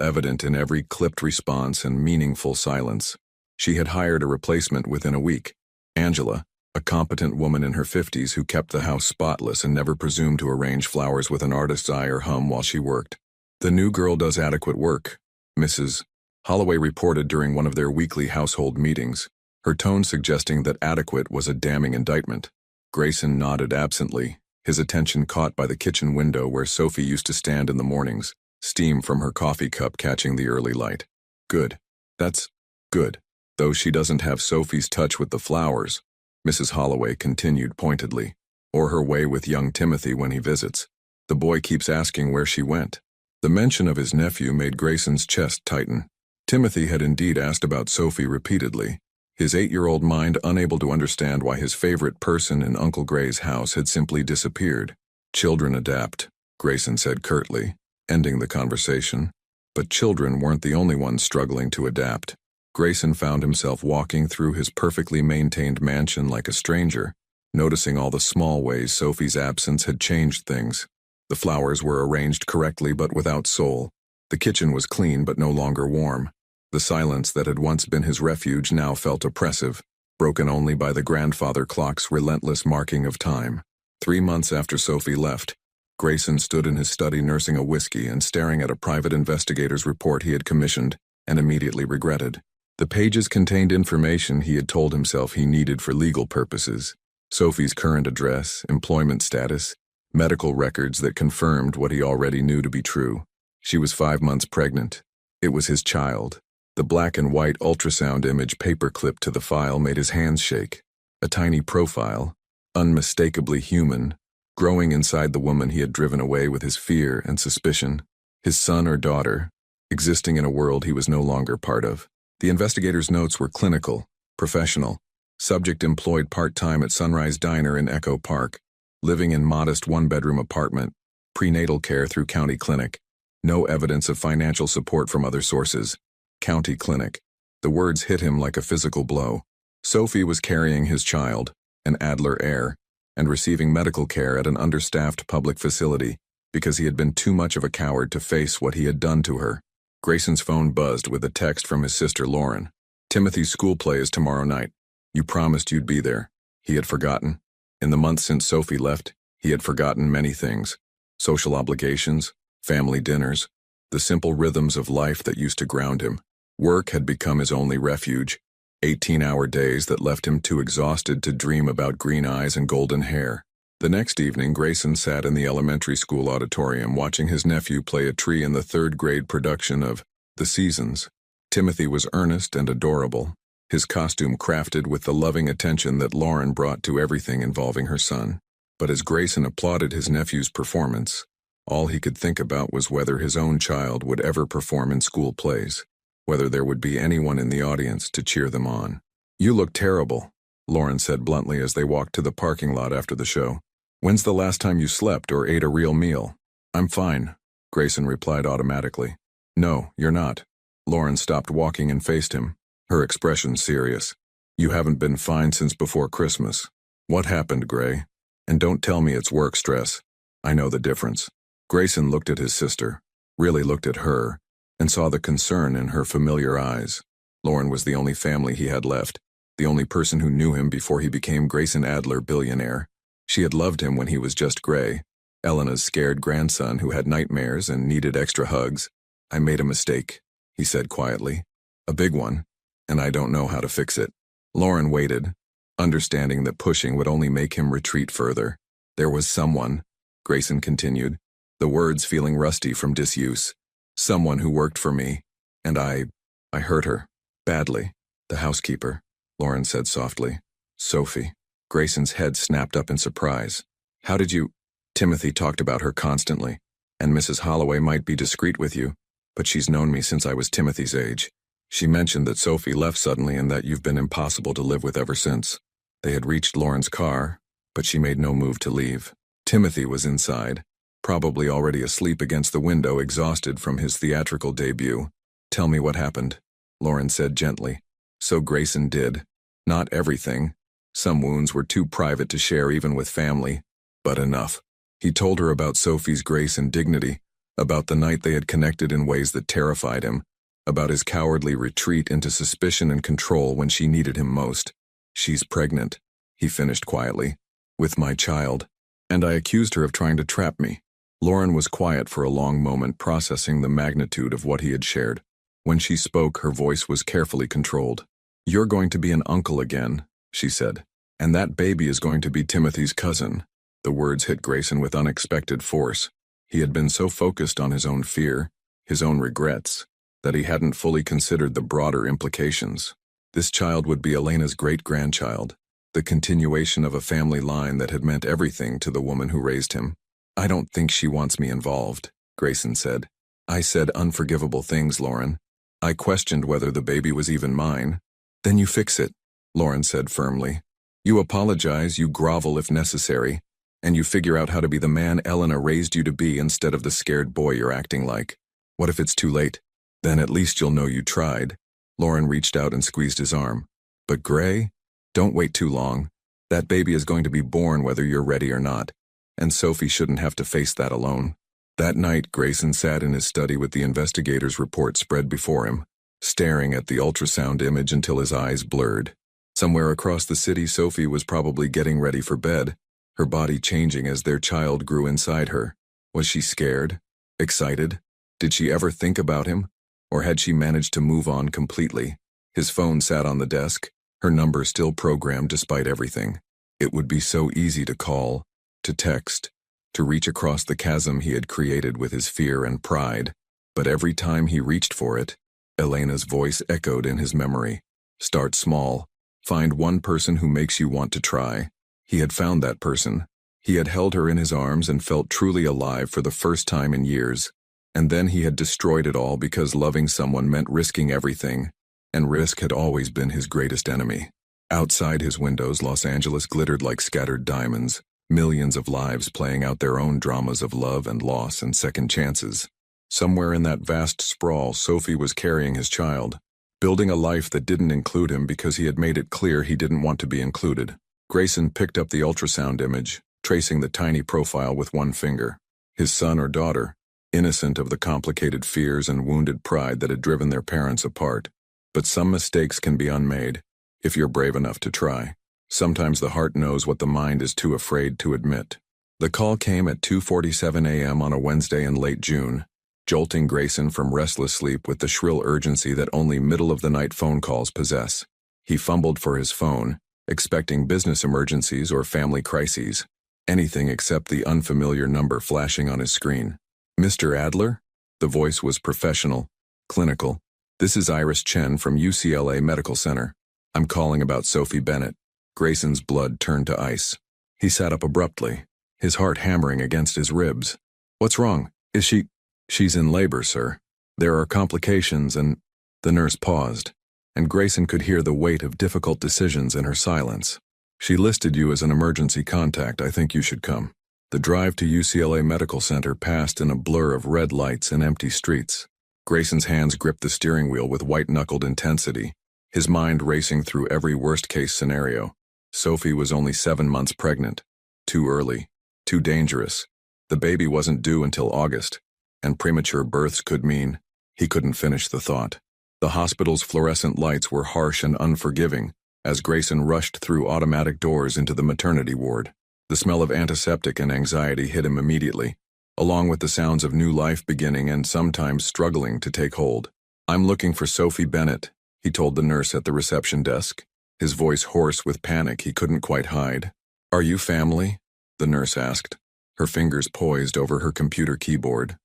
evident in every clipped response and meaningful silence. She had hired a replacement within a week, Angela, a competent woman in her 50s who kept the house spotless and never presumed to arrange flowers with an artist's eye or hum while she worked. The new girl does adequate work, Mrs. Holloway reported during one of their weekly household meetings, her tone suggesting that adequate was a damning indictment. Grayson nodded absently, his attention caught by the kitchen window where Sophie used to stand in the mornings, steam from her coffee cup catching the early light. Good. That's good. Though she doesn't have Sophie's touch with the flowers, Mrs. Holloway continued pointedly. or her way with young Timothy when he visits. The boy keeps asking where she went. The mention of his nephew made Grayson's chest tighten. Timothy had indeed asked about Sophie repeatedly, his 8-year-old mind unable to understand why his favorite person in Uncle Gray's house had simply disappeared. "Children adapt," Grayson said curtly, ending the conversation. But children weren't the only ones struggling to adapt. Grayson found himself walking through his perfectly maintained mansion like a stranger, noticing all the small ways Sophie's absence had changed things. The flowers were arranged correctly but without soul. The kitchen was clean but no longer warm. The silence that had once been his refuge now felt oppressive, broken only by the grandfather clock's relentless marking of time. 3 months after Sophie left, Grayson stood in his study nursing a whiskey and staring at a private investigator's report he had commissioned and immediately regretted. The pages contained information he had told himself he needed for legal purposes: Sophie's current address, employment status, medical records that confirmed what he already knew to be true. She was 5 months pregnant. It was his child. The black and white ultrasound image paper-clipped to the file made his hands shake. A tiny profile, unmistakably human, growing inside the woman he had driven away with his fear and suspicion. His son or daughter, existing in a world he was no longer part of. The investigator's notes were clinical, professional. Subject employed part-time at Sunrise Diner in Echo Park, living in modest 1-bedroom apartment, prenatal care through county clinic. No evidence of financial support from other sources. County clinic. The words hit him like a physical blow. Sophie was carrying his child, an Adler heir, and receiving medical care at an understaffed public facility because he had been too much of a coward to face what he had done to her. Grayson's phone buzzed with a text from his sister Lauren. "Timothy's school play is tomorrow night. You promised you'd be there." He had forgotten. In the months since Sophie left, he had forgotten many things. Social obligations, family dinners, the simple rhythms of life that used to ground him. Work had become his only refuge, 18-hour days that left him too exhausted to dream about green eyes and golden hair. The next evening, Grayson sat in the elementary school auditorium watching his nephew play a tree in the 3rd-grade production of The Seasons. Timothy was earnest and adorable, his costume crafted with the loving attention that Lauren brought to everything involving her son. But as Grayson applauded his nephew's performance, all he could think about was whether his own child would ever perform in school plays, whether there would be anyone in the audience to cheer them on. "You look terrible," Lauren said bluntly as they walked to the parking lot after the show. "When's the last time you slept or ate a real meal?" "I'm fine," Grayson replied automatically. "No, you're not." Lauren stopped walking and faced him, her expression serious. "You haven't been fine since before Christmas. What happened, Gray? And don't tell me it's work stress. I know the difference." Grayson looked at his sister, really looked at her, and saw the concern in her familiar eyes. Lauren was the only family he had left, the only person who knew him before he became Grayson Adler, billionaire. She had loved him when he was just Gray, Elena's scared grandson who had nightmares and needed extra hugs. "I made a mistake," he said quietly. "A big one, and I don't know how to fix it." Lauren waited, understanding that pushing would only make him retreat further. "There was someone," Grayson continued, the words feeling rusty from disuse. "Someone who worked for me, and I hurt her. Badly." "The housekeeper," Lauren said softly. "Sophie." Grayson's head snapped up in surprise. "How did you—" "Timothy talked about her constantly, and Mrs. Holloway might be discreet with you, but she's known me since I was Timothy's age. She mentioned that Sophie left suddenly and that you've been impossible to live with ever since." They had reached Lauren's car, but she made no move to leave. Timothy was inside, probably already asleep against the window, exhausted from his theatrical debut. "Tell me what happened," Lauren said gently. So Grayson did. Not everything. Some wounds were too private to share even with family, but enough. He told her about Sophie's grace and dignity, about the night they had connected in ways that terrified him, about his cowardly retreat into suspicion and control when she needed him most. "She's pregnant," he finished quietly, "with my child, and I accused her of trying to trap me." Lauren was quiet for a long moment, processing the magnitude of what he had shared. When she spoke, her voice was carefully controlled. "You're going to be an uncle again," she said, "and that baby is going to be Timothy's cousin." The words hit Grayson with unexpected force. He had been so focused on his own fear, his own regrets, that he hadn't fully considered the broader implications. This child would be Elena's great-grandchild, the continuation of a family line that had meant everything to the woman who raised him. "I don't think she wants me involved," Grayson said. "I said unforgivable things, Lauren. I questioned whether the baby was even mine." "Then you fix it," Lauren said firmly. "You apologize, you grovel if necessary, and you figure out how to be the man Elena raised you to be instead of the scared boy you're acting like. What if it's too late? Then at least you'll know you tried." Lauren reached out and squeezed his arm. "But Gray, don't wait too long. That baby is going to be born whether you're ready or not, and Sophie shouldn't have to face that alone." That night, Grayson sat in his study with the investigator's report spread before him, staring at the ultrasound image until his eyes blurred. Somewhere across the city, Sophie was probably getting ready for bed, her body changing as their child grew inside her. Was she scared? Excited? Did she ever think about him? Or had she managed to move on completely? His phone sat on the desk, her number still programmed despite everything. It would be so easy to call, to text, to reach across the chasm he had created with his fear and pride. But every time he reached for it, Elena's voice echoed in his memory. "Start small. Find one person who makes you want to try." He had found that person. He had held her in his arms and felt truly alive for the first time in years. And then he had destroyed it all because loving someone meant risking everything, and risk had always been his greatest enemy. Outside his windows, Los Angeles glittered like scattered diamonds, millions of lives playing out their own dramas of love and loss and second chances. Somewhere in that vast sprawl, Sophie was carrying his child, building a life that didn't include him because he had made it clear he didn't want to be included. Grayson picked up the ultrasound image, tracing the tiny profile with one finger. His son or daughter, innocent of the complicated fears and wounded pride that had driven their parents apart. But some mistakes can be unmade, if you're brave enough to try. Sometimes the heart knows what the mind is too afraid to admit. The call came at 2:47 a.m. on a Wednesday in late June, jolting Grayson from restless sleep with the shrill urgency that only middle-of-the-night phone calls possess. He fumbled for his phone, expecting business emergencies or family crises, anything except the unfamiliar number flashing on his screen. "Mr. Adler?" The voice was professional, clinical. "This is Iris Chen from UCLA Medical Center. I'm calling about Sophie Bennett." Grayson's blood turned to ice. He sat up abruptly, his heart hammering against his ribs. "What's wrong? Is she—" "She's in labor, sir. There are complications and—" The nurse paused, and Grayson could hear the weight of difficult decisions in her silence. "She listed you as an emergency contact. I think you should come." The drive to UCLA Medical Center passed in a blur of red lights and empty streets. Grayson's hands gripped the steering wheel with white-knuckled intensity, his mind racing through every worst-case scenario. Sophie was only 7 months pregnant. Too early. Too dangerous. The baby wasn't due until August, and premature births could mean— He couldn't finish the thought. The hospital's fluorescent lights were harsh and unforgiving as Grayson rushed through automatic doors into the maternity ward. The smell of antiseptic and anxiety hit him immediately, along with the sounds of new life beginning and sometimes struggling to take hold. "I'm looking for Sophie Bennett," he told the nurse at the reception desk, his voice hoarse with panic he couldn't quite hide. "Are you family?" the nurse asked, her fingers poised over her computer keyboard.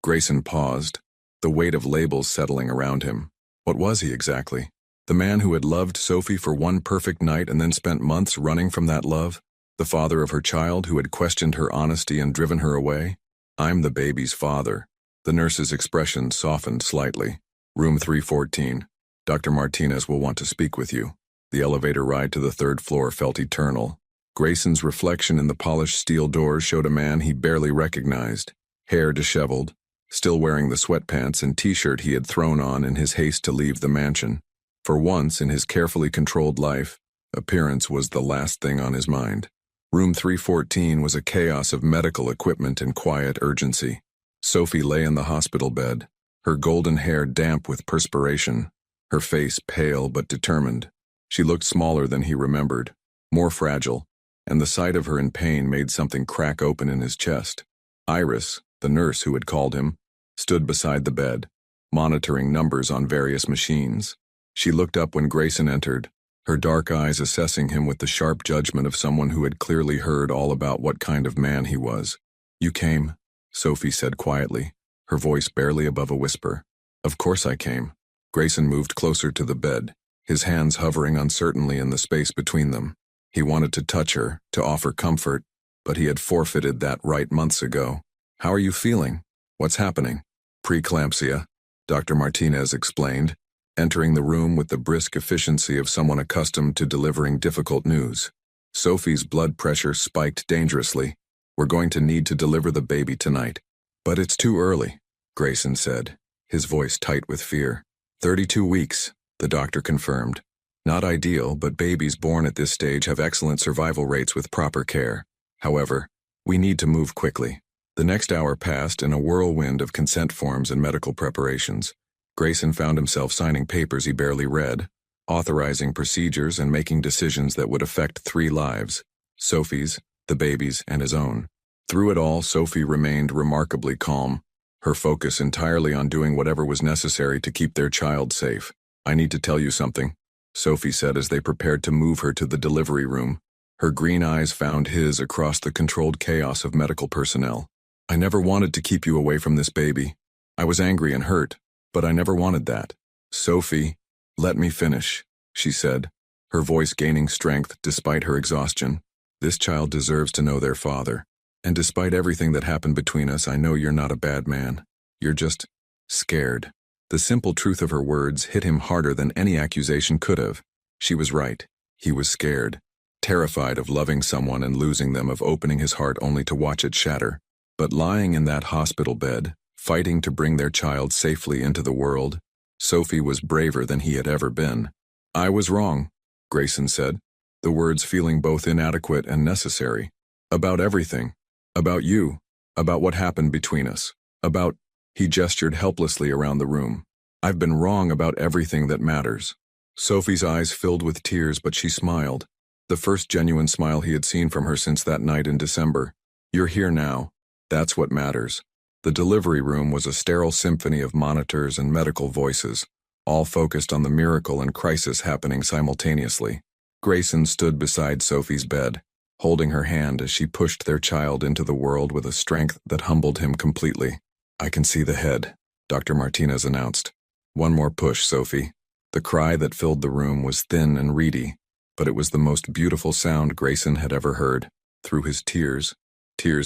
Grayson paused, the weight of labels settling around him. What was he exactly? The man who had loved Sophie for one perfect night and then spent months running from that love? The father of her child who had questioned her honesty and driven her away? "I'm the baby's father." The nurse's expression softened slightly. "Room 314. Dr. Martinez will want to speak with you." The elevator ride to the 3rd floor felt eternal. Grayson's reflection in the polished steel doors showed a man he barely recognized, hair disheveled, still wearing the sweatpants and t-shirt he had thrown on in his haste to leave the mansion. For once in his carefully controlled life, appearance was the last thing on his mind. Room 314 was a chaos of medical equipment and quiet urgency. Sophie lay in the hospital bed, her golden hair damp with perspiration, her face pale but determined. She looked smaller than he remembered, more fragile, and the sight of her in pain made something crack open in his chest. Iris, the nurse who had called him, stood beside the bed, monitoring numbers on various machines. She looked up when Grayson entered, her dark eyes assessing him with the sharp judgment of someone who had clearly heard all about what kind of man he was. "You came," Sophie said quietly, her voice barely above a whisper. "Of course I came." Grayson moved closer to the bed, his hands hovering uncertainly in the space between them. He wanted to touch her, to offer comfort, but he had forfeited that right months ago. "How are you feeling? What's happening?" "Preeclampsia," Dr. Martinez explained, entering the room with the brisk efficiency of someone accustomed to delivering difficult news. Sophie's blood pressure spiked dangerously. "We're going to need to deliver the baby tonight." "But it's too early," Grayson said, his voice tight with fear. 32 weeks, the doctor confirmed. "Not ideal, but babies born at this stage have excellent survival rates with proper care. However, we need to move quickly." The next hour passed in a whirlwind of consent forms and medical preparations. Grayson found himself signing papers he barely read, authorizing procedures and making decisions that would affect 3 lives: Sophie's, the baby's, and his own. Through it all, Sophie remained remarkably calm, her focus entirely on doing whatever was necessary to keep their child safe. "I need to tell you something," Sophie said as they prepared to move her to the delivery room. Her green eyes found his across the controlled chaos of medical personnel. "I never wanted to keep you away from this baby. I was angry and hurt, but I never wanted that." "Sophie, let me finish," she said, her voice gaining strength despite her exhaustion. "This child deserves to know their father. And despite everything that happened between us, I know you're not a bad man. You're just scared." The simple truth of her words hit him harder than any accusation could have. She was right. He was scared, terrified of loving someone and losing them, of opening his heart only to watch it shatter. But lying in that hospital bed, fighting to bring their child safely into the world, Sophie was braver than he had ever been. "I was wrong," Grayson said, the words feeling both inadequate and necessary. "About everything. About you. About what happened between us. About—" He gestured helplessly around the room. "I've been wrong about everything that matters." Sophie's eyes filled with tears, but she smiled, the first genuine smile he had seen from her since that night in December. "You're here now. That's what matters." The delivery room was a sterile symphony of monitors and medical voices, all focused on the miracle and crisis happening simultaneously. Grayson stood beside Sophie's bed, holding her hand as she pushed their child into the world with a strength that humbled him completely. "I can see the head," Dr. Martinez announced. "One more push, Sophie." The cry that filled the room was thin and reedy, but it was the most beautiful sound Grayson had ever heard. Through his tears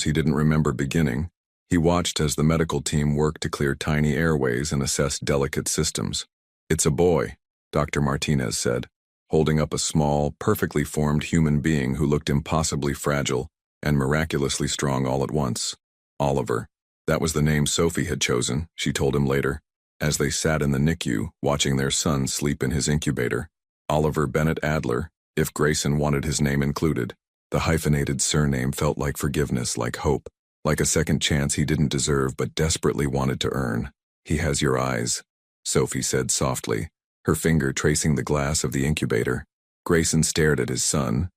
he didn't remember beginning, he watched as the medical team worked to clear tiny airways and assess delicate systems. "It's a boy," Dr. Martinez said, holding up a small, perfectly formed human being who looked impossibly fragile and miraculously strong all at once. "Oliver." That was the name Sophie had chosen, she told him later, as they sat in the NICU watching their son sleep in his incubator. Oliver Bennett Adler, if Grayson wanted his name included. The hyphenated surname felt like forgiveness, like hope, like a second chance he didn't deserve but desperately wanted to earn. "He has your eyes," Sophie said softly, her finger tracing the glass of the incubator. Grayson stared at his son,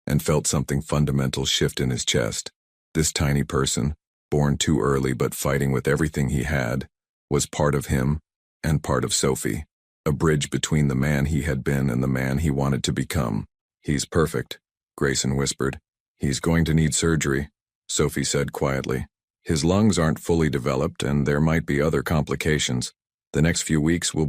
and felt something fundamental shift in his chest. This tiny person, born too early but fighting with everything he had, was part of him and part of Sophie, a bridge between the man he had been and the man he wanted to become. "He's perfect," Grayson whispered. "He's going to need surgery," Sophie said quietly. "His lungs aren't fully developed and there might be other complications. The next few weeks we'll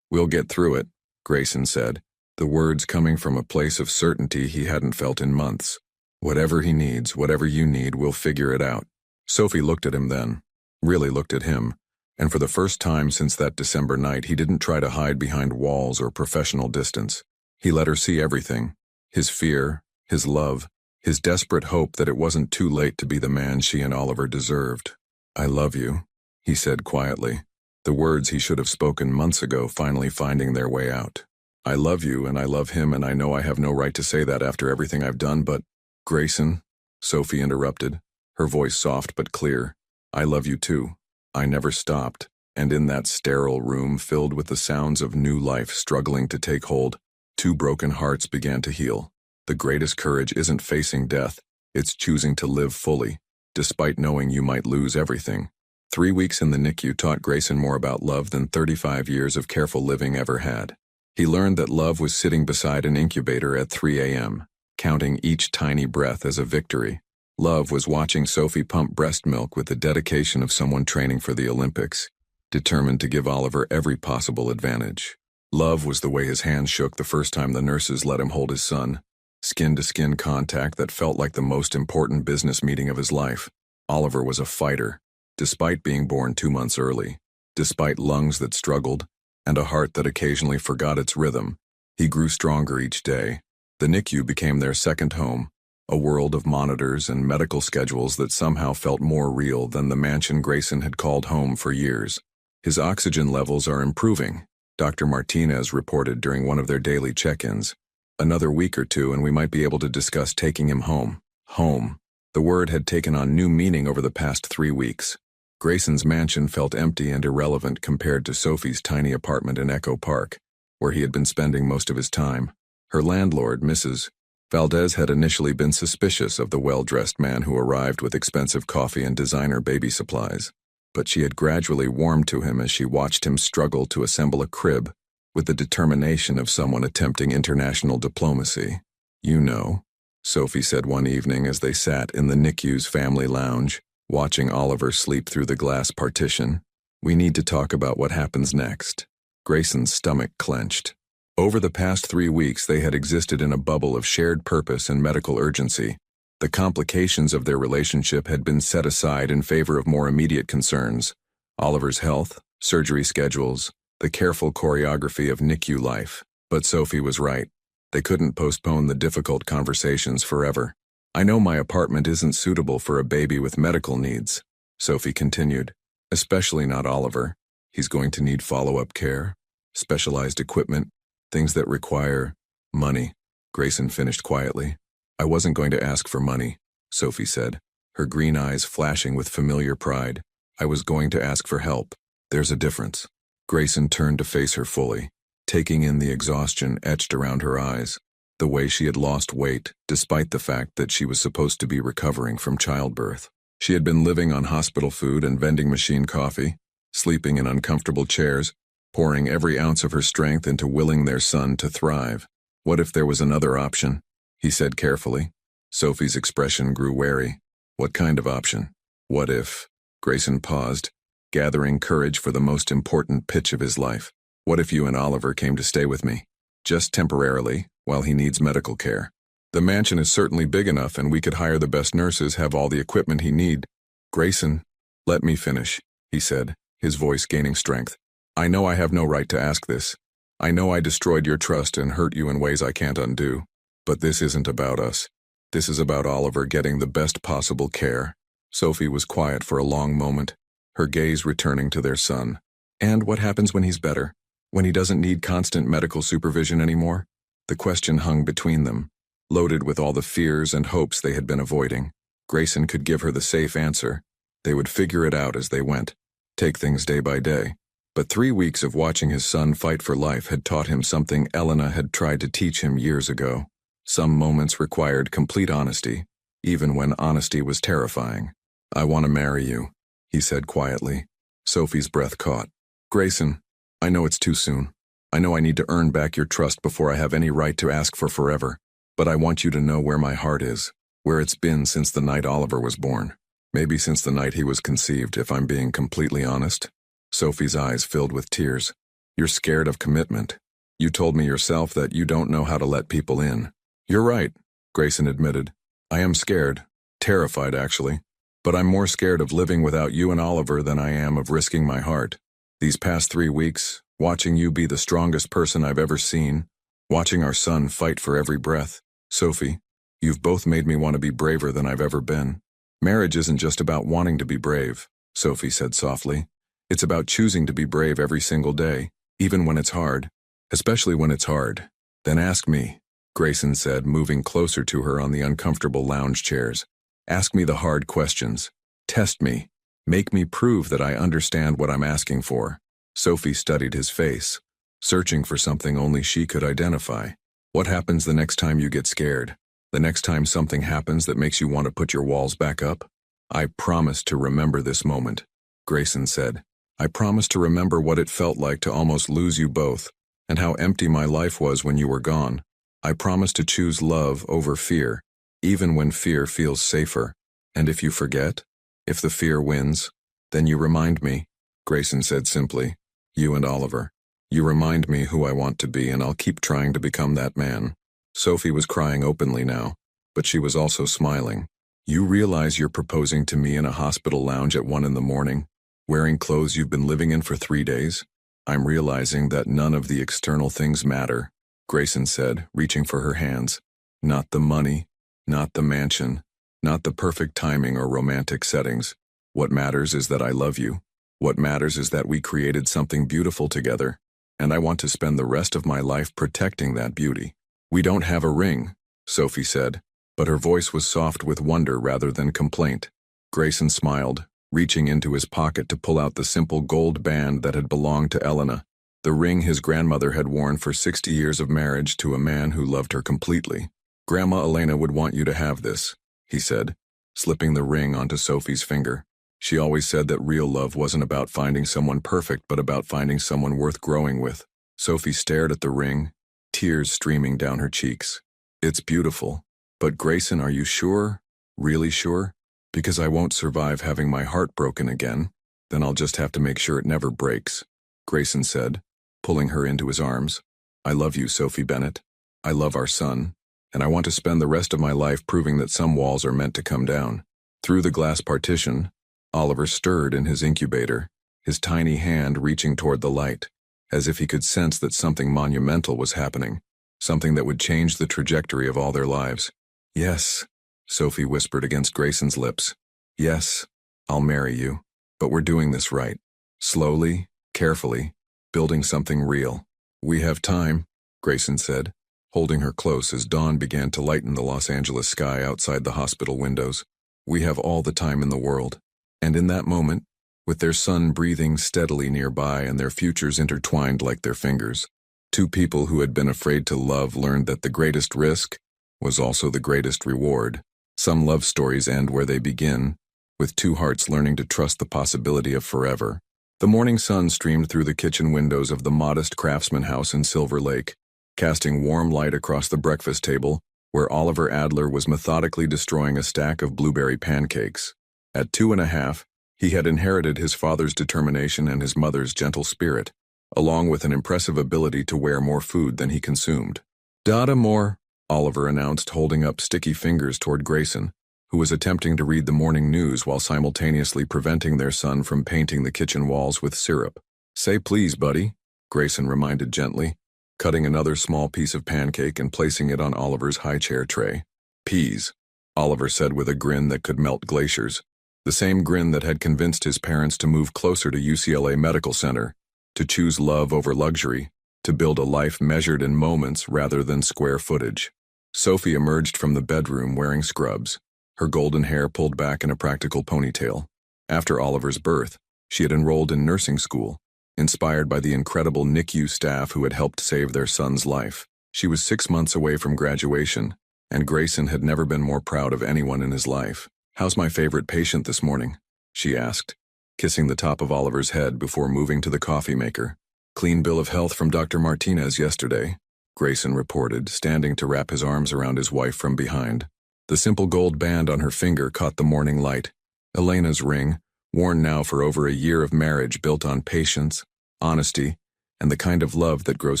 get through it," Grayson said, the words coming from a place of certainty he hadn't felt in months. "Whatever he needs, whatever you need, we'll figure it out." Sophie looked at him then, really looked at him, and for the first time since that December night he didn't try to hide behind walls or professional distance. He let her see everything, his fear, his love, his desperate hope that it wasn't too late to be the man she and Oliver deserved. "I love you," he said quietly, the words he should have spoken months ago finally finding their way out. "I love you and I love him, and I know I have no right to say that after everything I've done, but—" "Grayson," Sophie interrupted, her voice soft but clear, "I love you too." I never stopped, and in that sterile room filled with the sounds of new life struggling to take hold, 2 broken hearts began to heal. The greatest courage isn't facing death, it's choosing to live fully, despite knowing you might lose everything. 3 weeks in the NICU taught Grayson more about love than 35 years of careful living ever had. He learned that love was sitting beside an incubator at 3 a.m., counting each tiny breath as a victory. Love was watching Sophie pump breast milk with the dedication of someone training for the Olympics, determined to give Oliver every possible advantage. Love was the way his hands shook the first time the nurses let him hold his son. Skin-to-skin contact that felt like the most important business meeting of his life. Oliver was a fighter, despite being born 2 months early. Despite lungs that struggled, and a heart that occasionally forgot its rhythm, he grew stronger each day. The NICU became their second home, a world of monitors and medical schedules that somehow felt more real than the mansion Grayson had called home for years. His oxygen levels are improving, Dr. Martinez reported during one of their daily check-ins. Another week or two and we might be able to discuss taking him home. Home. The word had taken on new meaning over the past 3 weeks. Grayson's mansion felt empty and irrelevant compared to Sophie's tiny apartment in Echo Park, where he had been spending most of his time. Her landlord, Mrs. Valdez, had initially been suspicious of the well-dressed man who arrived with expensive coffee and designer baby supplies, but she had gradually warmed to him as she watched him struggle to assemble a crib with the determination of someone attempting international diplomacy. "You know," Sophie said one evening as they sat in the NICU's family lounge, watching Oliver sleep through the glass partition, "we need to talk about what happens next." Grayson's stomach clenched. Over the past 3 weeks, they had existed in a bubble of shared purpose and medical urgency. The complications of their relationship had been set aside in favor of more immediate concerns: Oliver's health, surgery schedules, the careful choreography of NICU life. But Sophie was right. They couldn't postpone the difficult conversations forever. "I know my apartment isn't suitable for a baby with medical needs," Sophie continued. "Especially not Oliver. He's going to need follow-up care, specialized equipment, things that require money." Grayson finished quietly. "I wasn't going to ask for money," Sophie said, her green eyes flashing with familiar pride. "I was going to ask for help. There's a difference." Grayson turned to face her fully, taking in the exhaustion etched around her eyes. The way she had lost weight, despite the fact that she was supposed to be recovering from childbirth. She had been living on hospital food and vending machine coffee, sleeping in uncomfortable chairs, pouring every ounce of her strength into willing their son to thrive. "What if there was another option?" he said carefully. Sophie's expression grew wary. "What kind of option?" "What if?" Grayson paused, gathering courage for the most important pitch of his life. "What if you and Oliver came to stay with me? Just temporarily, while he needs medical care. The mansion is certainly big enough and we could hire the best nurses, have all the equipment he need." "Grayson, let me finish," he said, his voice gaining strength. "I know I have no right to ask this. I know I destroyed your trust and hurt you in ways I can't undo. But this isn't about us. This is about Oliver getting the best possible care." Sophie was quiet for a long moment, her gaze returning to their son. "And what happens when he's better? When he doesn't need constant medical supervision anymore?" The question hung between them, loaded with all the fears and hopes they had been avoiding. Grayson could give her the safe answer. They would figure it out as they went, take things day by day. But 3 weeks of watching his son fight for life had taught him something Elena had tried to teach him years ago. Some moments required complete honesty, even when honesty was terrifying. "I want to marry you," he said quietly. Sophie's breath caught. "Grayson, I know it's too soon. I know I need to earn back your trust before I have any right to ask for forever. But I want you to know where my heart is, where it's been since the night Oliver was born. Maybe since the night he was conceived, if I'm being completely honest." Sophie's eyes filled with tears. "You're scared of commitment. You told me yourself that you don't know how to let people in." "You're right," Grayson admitted. "I am scared. Terrified, actually. But I'm more scared of living without you and Oliver than I am of risking my heart. These past 3 weeks, watching you be the strongest person I've ever seen, watching our son fight for every breath. Sophie, you've both made me want to be braver than I've ever been." "Marriage isn't just about wanting to be brave," Sophie said softly. "It's about choosing to be brave every single day, even when it's hard. Especially when it's hard. Then ask me," Grayson said, moving closer to her on the uncomfortable lounge chairs. "Ask me the hard questions. Test me. Make me prove that I understand what I'm asking for." Sophie studied his face, searching for something only she could identify. "What happens the next time you get scared? The next time something happens that makes you want to put your walls back up?" "I promise to remember this moment," Grayson said. "I promise to remember what it felt like to almost lose you both, and how empty my life was when you were gone. I promise to choose love over fear, even when fear feels safer. And if you forget, if the fear wins, then you remind me," Grayson said simply. "You and Oliver." You remind me who I want to be, and I'll keep trying to become that man. Sophie was crying openly now, but she was also smiling. You realize you're proposing to me in a hospital lounge at 1 in the morning, wearing clothes you've been living in for 3 days? I'm realizing that none of the external things matter, Grayson said, reaching for her hands. Not the money, not the mansion, not the perfect timing or romantic settings. What matters is that I love you. What matters is that we created something beautiful together, and I want to spend the rest of my life protecting that beauty. We don't have a ring, Sophie said, but her voice was soft with wonder rather than complaint. Grayson smiled, reaching into his pocket to pull out the simple gold band that had belonged to Elena, the ring his grandmother had worn for 60 years of marriage to a man who loved her completely. Grandma Elena would want you to have this, he said, slipping the ring onto Sophie's finger. She always said that real love wasn't about finding someone perfect, but about finding someone worth growing with. Sophie stared at the ring, tears streaming down her cheeks. It's beautiful. But Grayson, are you sure? Really sure? Because I won't survive having my heart broken again. Then I'll just have to make sure it never breaks, Grayson said, pulling her into his arms. I love you, Sophie Bennett. I love our son, and I want to spend the rest of my life proving that some walls are meant to come down. Through the glass partition, Oliver stirred in his incubator, his tiny hand reaching toward the light, as if he could sense that something monumental was happening, something that would change the trajectory of all their lives. Yes, Sophie whispered against Grayson's lips. Yes, I'll marry you. But we're doing this right. Slowly, carefully, building something real. We have time, Grayson said, holding her close as dawn began to lighten the Los Angeles sky outside the hospital windows. We have all the time in the world. And in that moment, with their son breathing steadily nearby and their futures intertwined like their fingers, two people who had been afraid to love learned that the greatest risk was also the greatest reward. Some love stories end where they begin, with two hearts learning to trust the possibility of forever. The morning sun streamed through the kitchen windows of the modest craftsman house in Silver Lake, casting warm light across the breakfast table, where Oliver Adler was methodically destroying a stack of blueberry pancakes. At 2.5, he had inherited his father's determination and his mother's gentle spirit, along with an impressive ability to wear more food than he consumed. "Dada more," Oliver announced, holding up sticky fingers toward Grayson, who was attempting to read the morning news while simultaneously preventing their son from painting the kitchen walls with syrup. "Say please, buddy," Grayson reminded gently, cutting another small piece of pancake and placing it on Oliver's high chair tray. "Peas," Oliver said with a grin that could melt glaciers, the same grin that had convinced his parents to move closer to UCLA Medical Center, to choose love over luxury, to build a life measured in moments rather than square footage. Sophie emerged from the bedroom wearing scrubs, her golden hair pulled back in a practical ponytail. After Oliver's birth, she had enrolled in nursing school, inspired by the incredible NICU staff who had helped save their son's life. She was 6 months away from graduation, and Grayson had never been more proud of anyone in his life. "How's my favorite patient this morning?" she asked, kissing the top of Oliver's head before moving to the coffee maker. "Clean bill of health from Dr. Martinez yesterday," Grayson reported, standing to wrap his arms around his wife from behind. The simple gold band on her finger caught the morning light. Elena's ring, worn now for over a year of marriage built on patience, honesty, and the kind of love that grows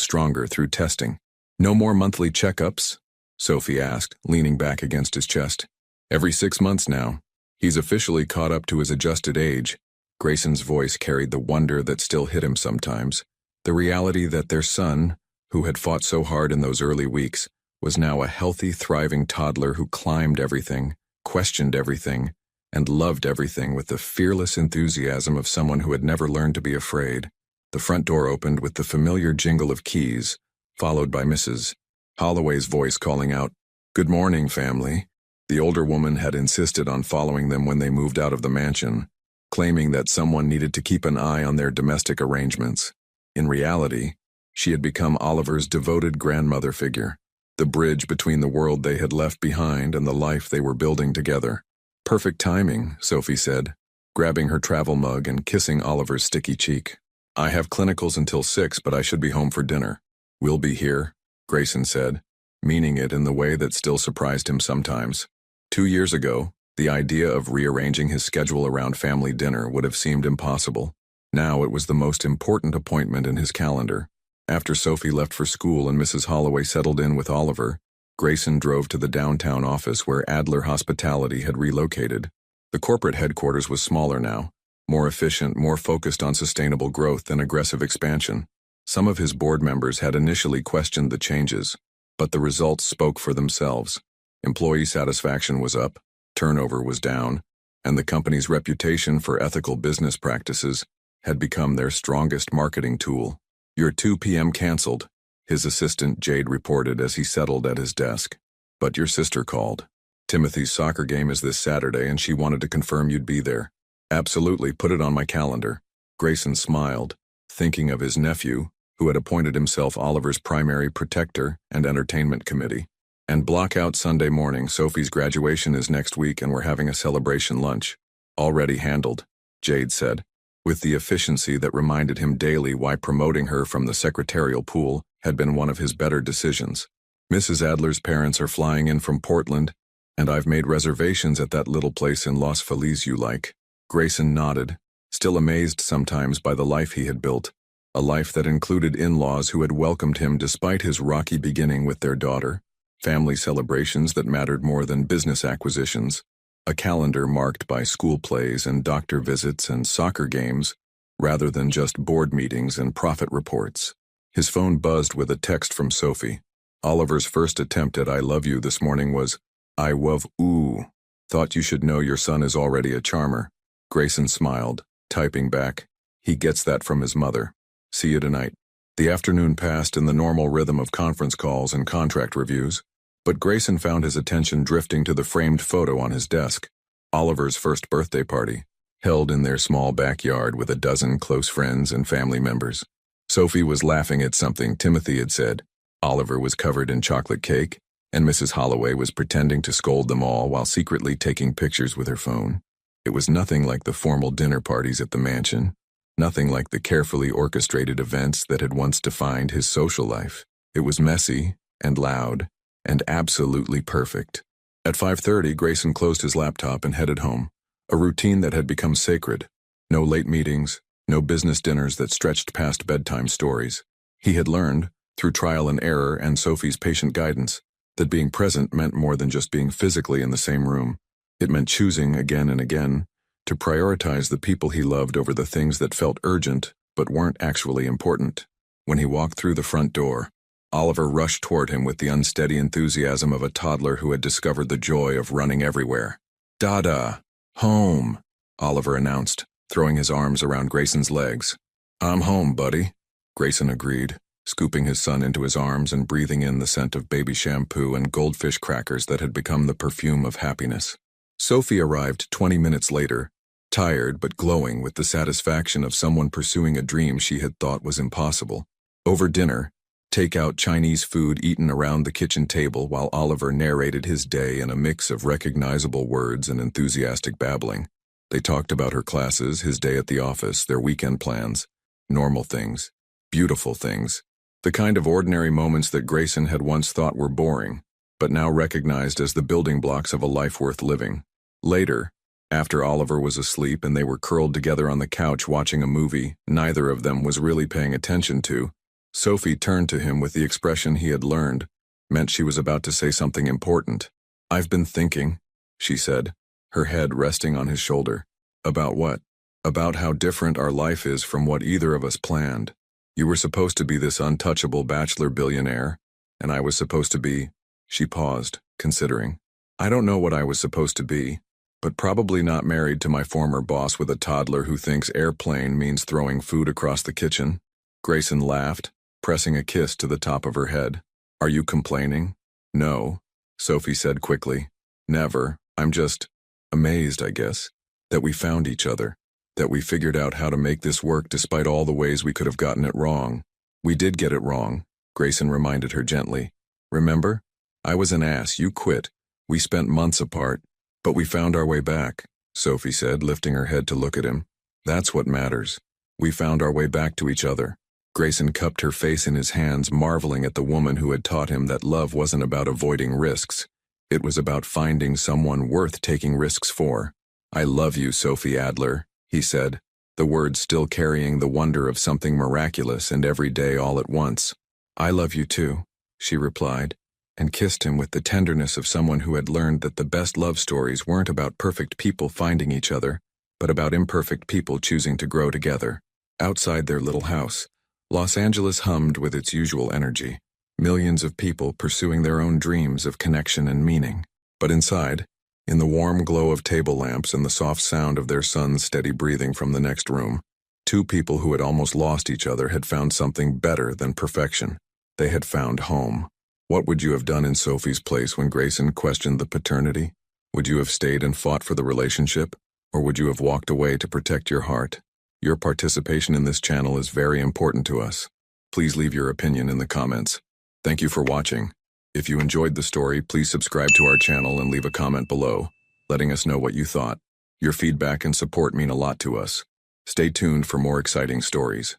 stronger through testing. "No more monthly checkups?" Sophie asked, leaning back against his chest. "Every 6 months now. He's officially caught up to his adjusted age." Grayson's voice carried the wonder that still hit him sometimes, the reality that their son, who had fought so hard in those early weeks, was now a healthy, thriving toddler who climbed everything, questioned everything, and loved everything with the fearless enthusiasm of someone who had never learned to be afraid. The front door opened with the familiar jingle of keys, followed by Mrs. Holloway's voice calling out, "Good morning, family." The older woman had insisted on following them when they moved out of the mansion, claiming that someone needed to keep an eye on their domestic arrangements. In reality, she had become Oliver's devoted grandmother figure, the bridge between the world they had left behind and the life they were building together. "Perfect timing," Sophie said, grabbing her travel mug and kissing Oliver's sticky cheek. "I have clinicals until 6, but I should be home for dinner." "We'll be here," Grayson said, meaning it in the way that still surprised him sometimes. 2 years ago, the idea of rearranging his schedule around family dinner would have seemed impossible. Now it was the most important appointment in his calendar. After Sophie left for school and Mrs. Holloway settled in with Oliver, Grayson drove to the downtown office where Adler Hospitality had relocated. The corporate headquarters was smaller now, more efficient, more focused on sustainable growth and aggressive expansion. Some of his board members had initially questioned the changes, but the results spoke for themselves. Employee satisfaction was up, turnover was down, and the company's reputation for ethical business practices had become their strongest marketing tool. "Your 2 p.m. canceled," his assistant Jade reported as he settled at his desk. "But your sister called. Timothy's soccer game is this Saturday and she wanted to confirm you'd be there." "Absolutely, put it on my calendar." Grayson smiled, thinking of his nephew, who had appointed himself Oliver's primary protector and entertainment committee. "And block out Sunday morning. Sophie's graduation is next week and we're having a celebration lunch." "Already handled," Jade said, with the efficiency that reminded him daily why promoting her from the secretarial pool had been one of his better decisions. "Mrs. Adler's parents are flying in from Portland, and I've made reservations at that little place in Los Feliz you like." Grayson nodded, still amazed sometimes by the life he had built, a life that included in-laws who had welcomed him despite his rocky beginning with their daughter, family celebrations that mattered more than business acquisitions, a calendar marked by school plays and doctor visits and soccer games, rather than just board meetings and profit reports. His phone buzzed with a text from Sophie. Oliver's first attempt at "I love you" this morning was, "I love ooh. Thought you should know your son is already a charmer." Grayson smiled, typing back, "He gets that from his mother. See you tonight." The afternoon passed in the normal rhythm of conference calls and contract reviews, but Grayson found his attention drifting to the framed photo on his desk. Oliver's first birthday party, held in their small backyard with a dozen close friends and family members. Sophie was laughing at something Timothy had said. Oliver was covered in chocolate cake, and Mrs. Holloway was pretending to scold them all while secretly taking pictures with her phone. It was nothing like the formal dinner parties at the mansion, nothing like the carefully orchestrated events that had once defined his social life. It was messy and loud and absolutely perfect. At 5:30, Grayson closed his laptop and headed home, a routine that had become sacred. No late meetings, no business dinners that stretched past bedtime stories. He had learned, through trial and error and Sophie's patient guidance, that being present meant more than just being physically in the same room. It meant choosing again and again to prioritize the people he loved over the things that felt urgent but weren't actually important. When he walked through the front door, Oliver rushed toward him with the unsteady enthusiasm of a toddler who had discovered the joy of running everywhere. "Dada! Home!" Oliver announced, throwing his arms around Grayson's legs. "I'm home, buddy," Grayson agreed, scooping his son into his arms and breathing in the scent of baby shampoo and goldfish crackers that had become the perfume of happiness. Sophie arrived 20 minutes later, tired but glowing with the satisfaction of someone pursuing a dream she had thought was impossible. Over dinner, take-out Chinese food eaten around the kitchen table while Oliver narrated his day in a mix of recognizable words and enthusiastic babbling. They talked about her classes, his day at the office, their weekend plans, normal things, beautiful things, the kind of ordinary moments that Grayson had once thought were boring, but now recognized as the building blocks of a life worth living. Later, after Oliver was asleep and they were curled together on the couch watching a movie neither of them was really paying attention to, Sophie turned to him with the expression he had learned, meant she was about to say something important. "I've been thinking," she said, her head resting on his shoulder. "About what?" "About how different our life is from what either of us planned. You were supposed to be this untouchable bachelor billionaire, and I was supposed to be—" She paused, considering. "I don't know what I was supposed to be, but probably not married to my former boss with a toddler who thinks airplane means throwing food across the kitchen." Grayson laughed, pressing a kiss to the top of her head. "Are you complaining?" "No," Sophie said quickly. "Never. I'm just amazed, I guess, that we found each other, that we figured out how to make this work despite all the ways we could have gotten it wrong." "We did get it wrong," Grayson reminded her gently. "Remember? I was an ass, you quit. We spent months apart, but we found our way back," Sophie said, lifting her head to look at him. "That's what matters. We found our way back to each other." Grayson cupped her face in his hands, marveling at the woman who had taught him that love wasn't about avoiding risks. It was about finding someone worth taking risks for. "I love you, Sophie Adler," he said, the words still carrying the wonder of something miraculous and every day all at once. "I love you too," she replied, and kissed him with the tenderness of someone who had learned that the best love stories weren't about perfect people finding each other, but about imperfect people choosing to grow together. Outside their little house, Los Angeles hummed with its usual energy, millions of people pursuing their own dreams of connection and meaning. But inside, in the warm glow of table lamps and the soft sound of their son's steady breathing from the next room, two people who had almost lost each other had found something better than perfection. They had found home. What would you have done in Sophie's place when Grayson questioned the paternity? Would you have stayed and fought for the relationship, or would you have walked away to protect your heart? Your participation in this channel is very important to us. Please leave your opinion in the comments. Thank you for watching. If you enjoyed the story, please subscribe to our channel and leave a comment below, letting us know what you thought. Your feedback and support mean a lot to us. Stay tuned for more exciting stories.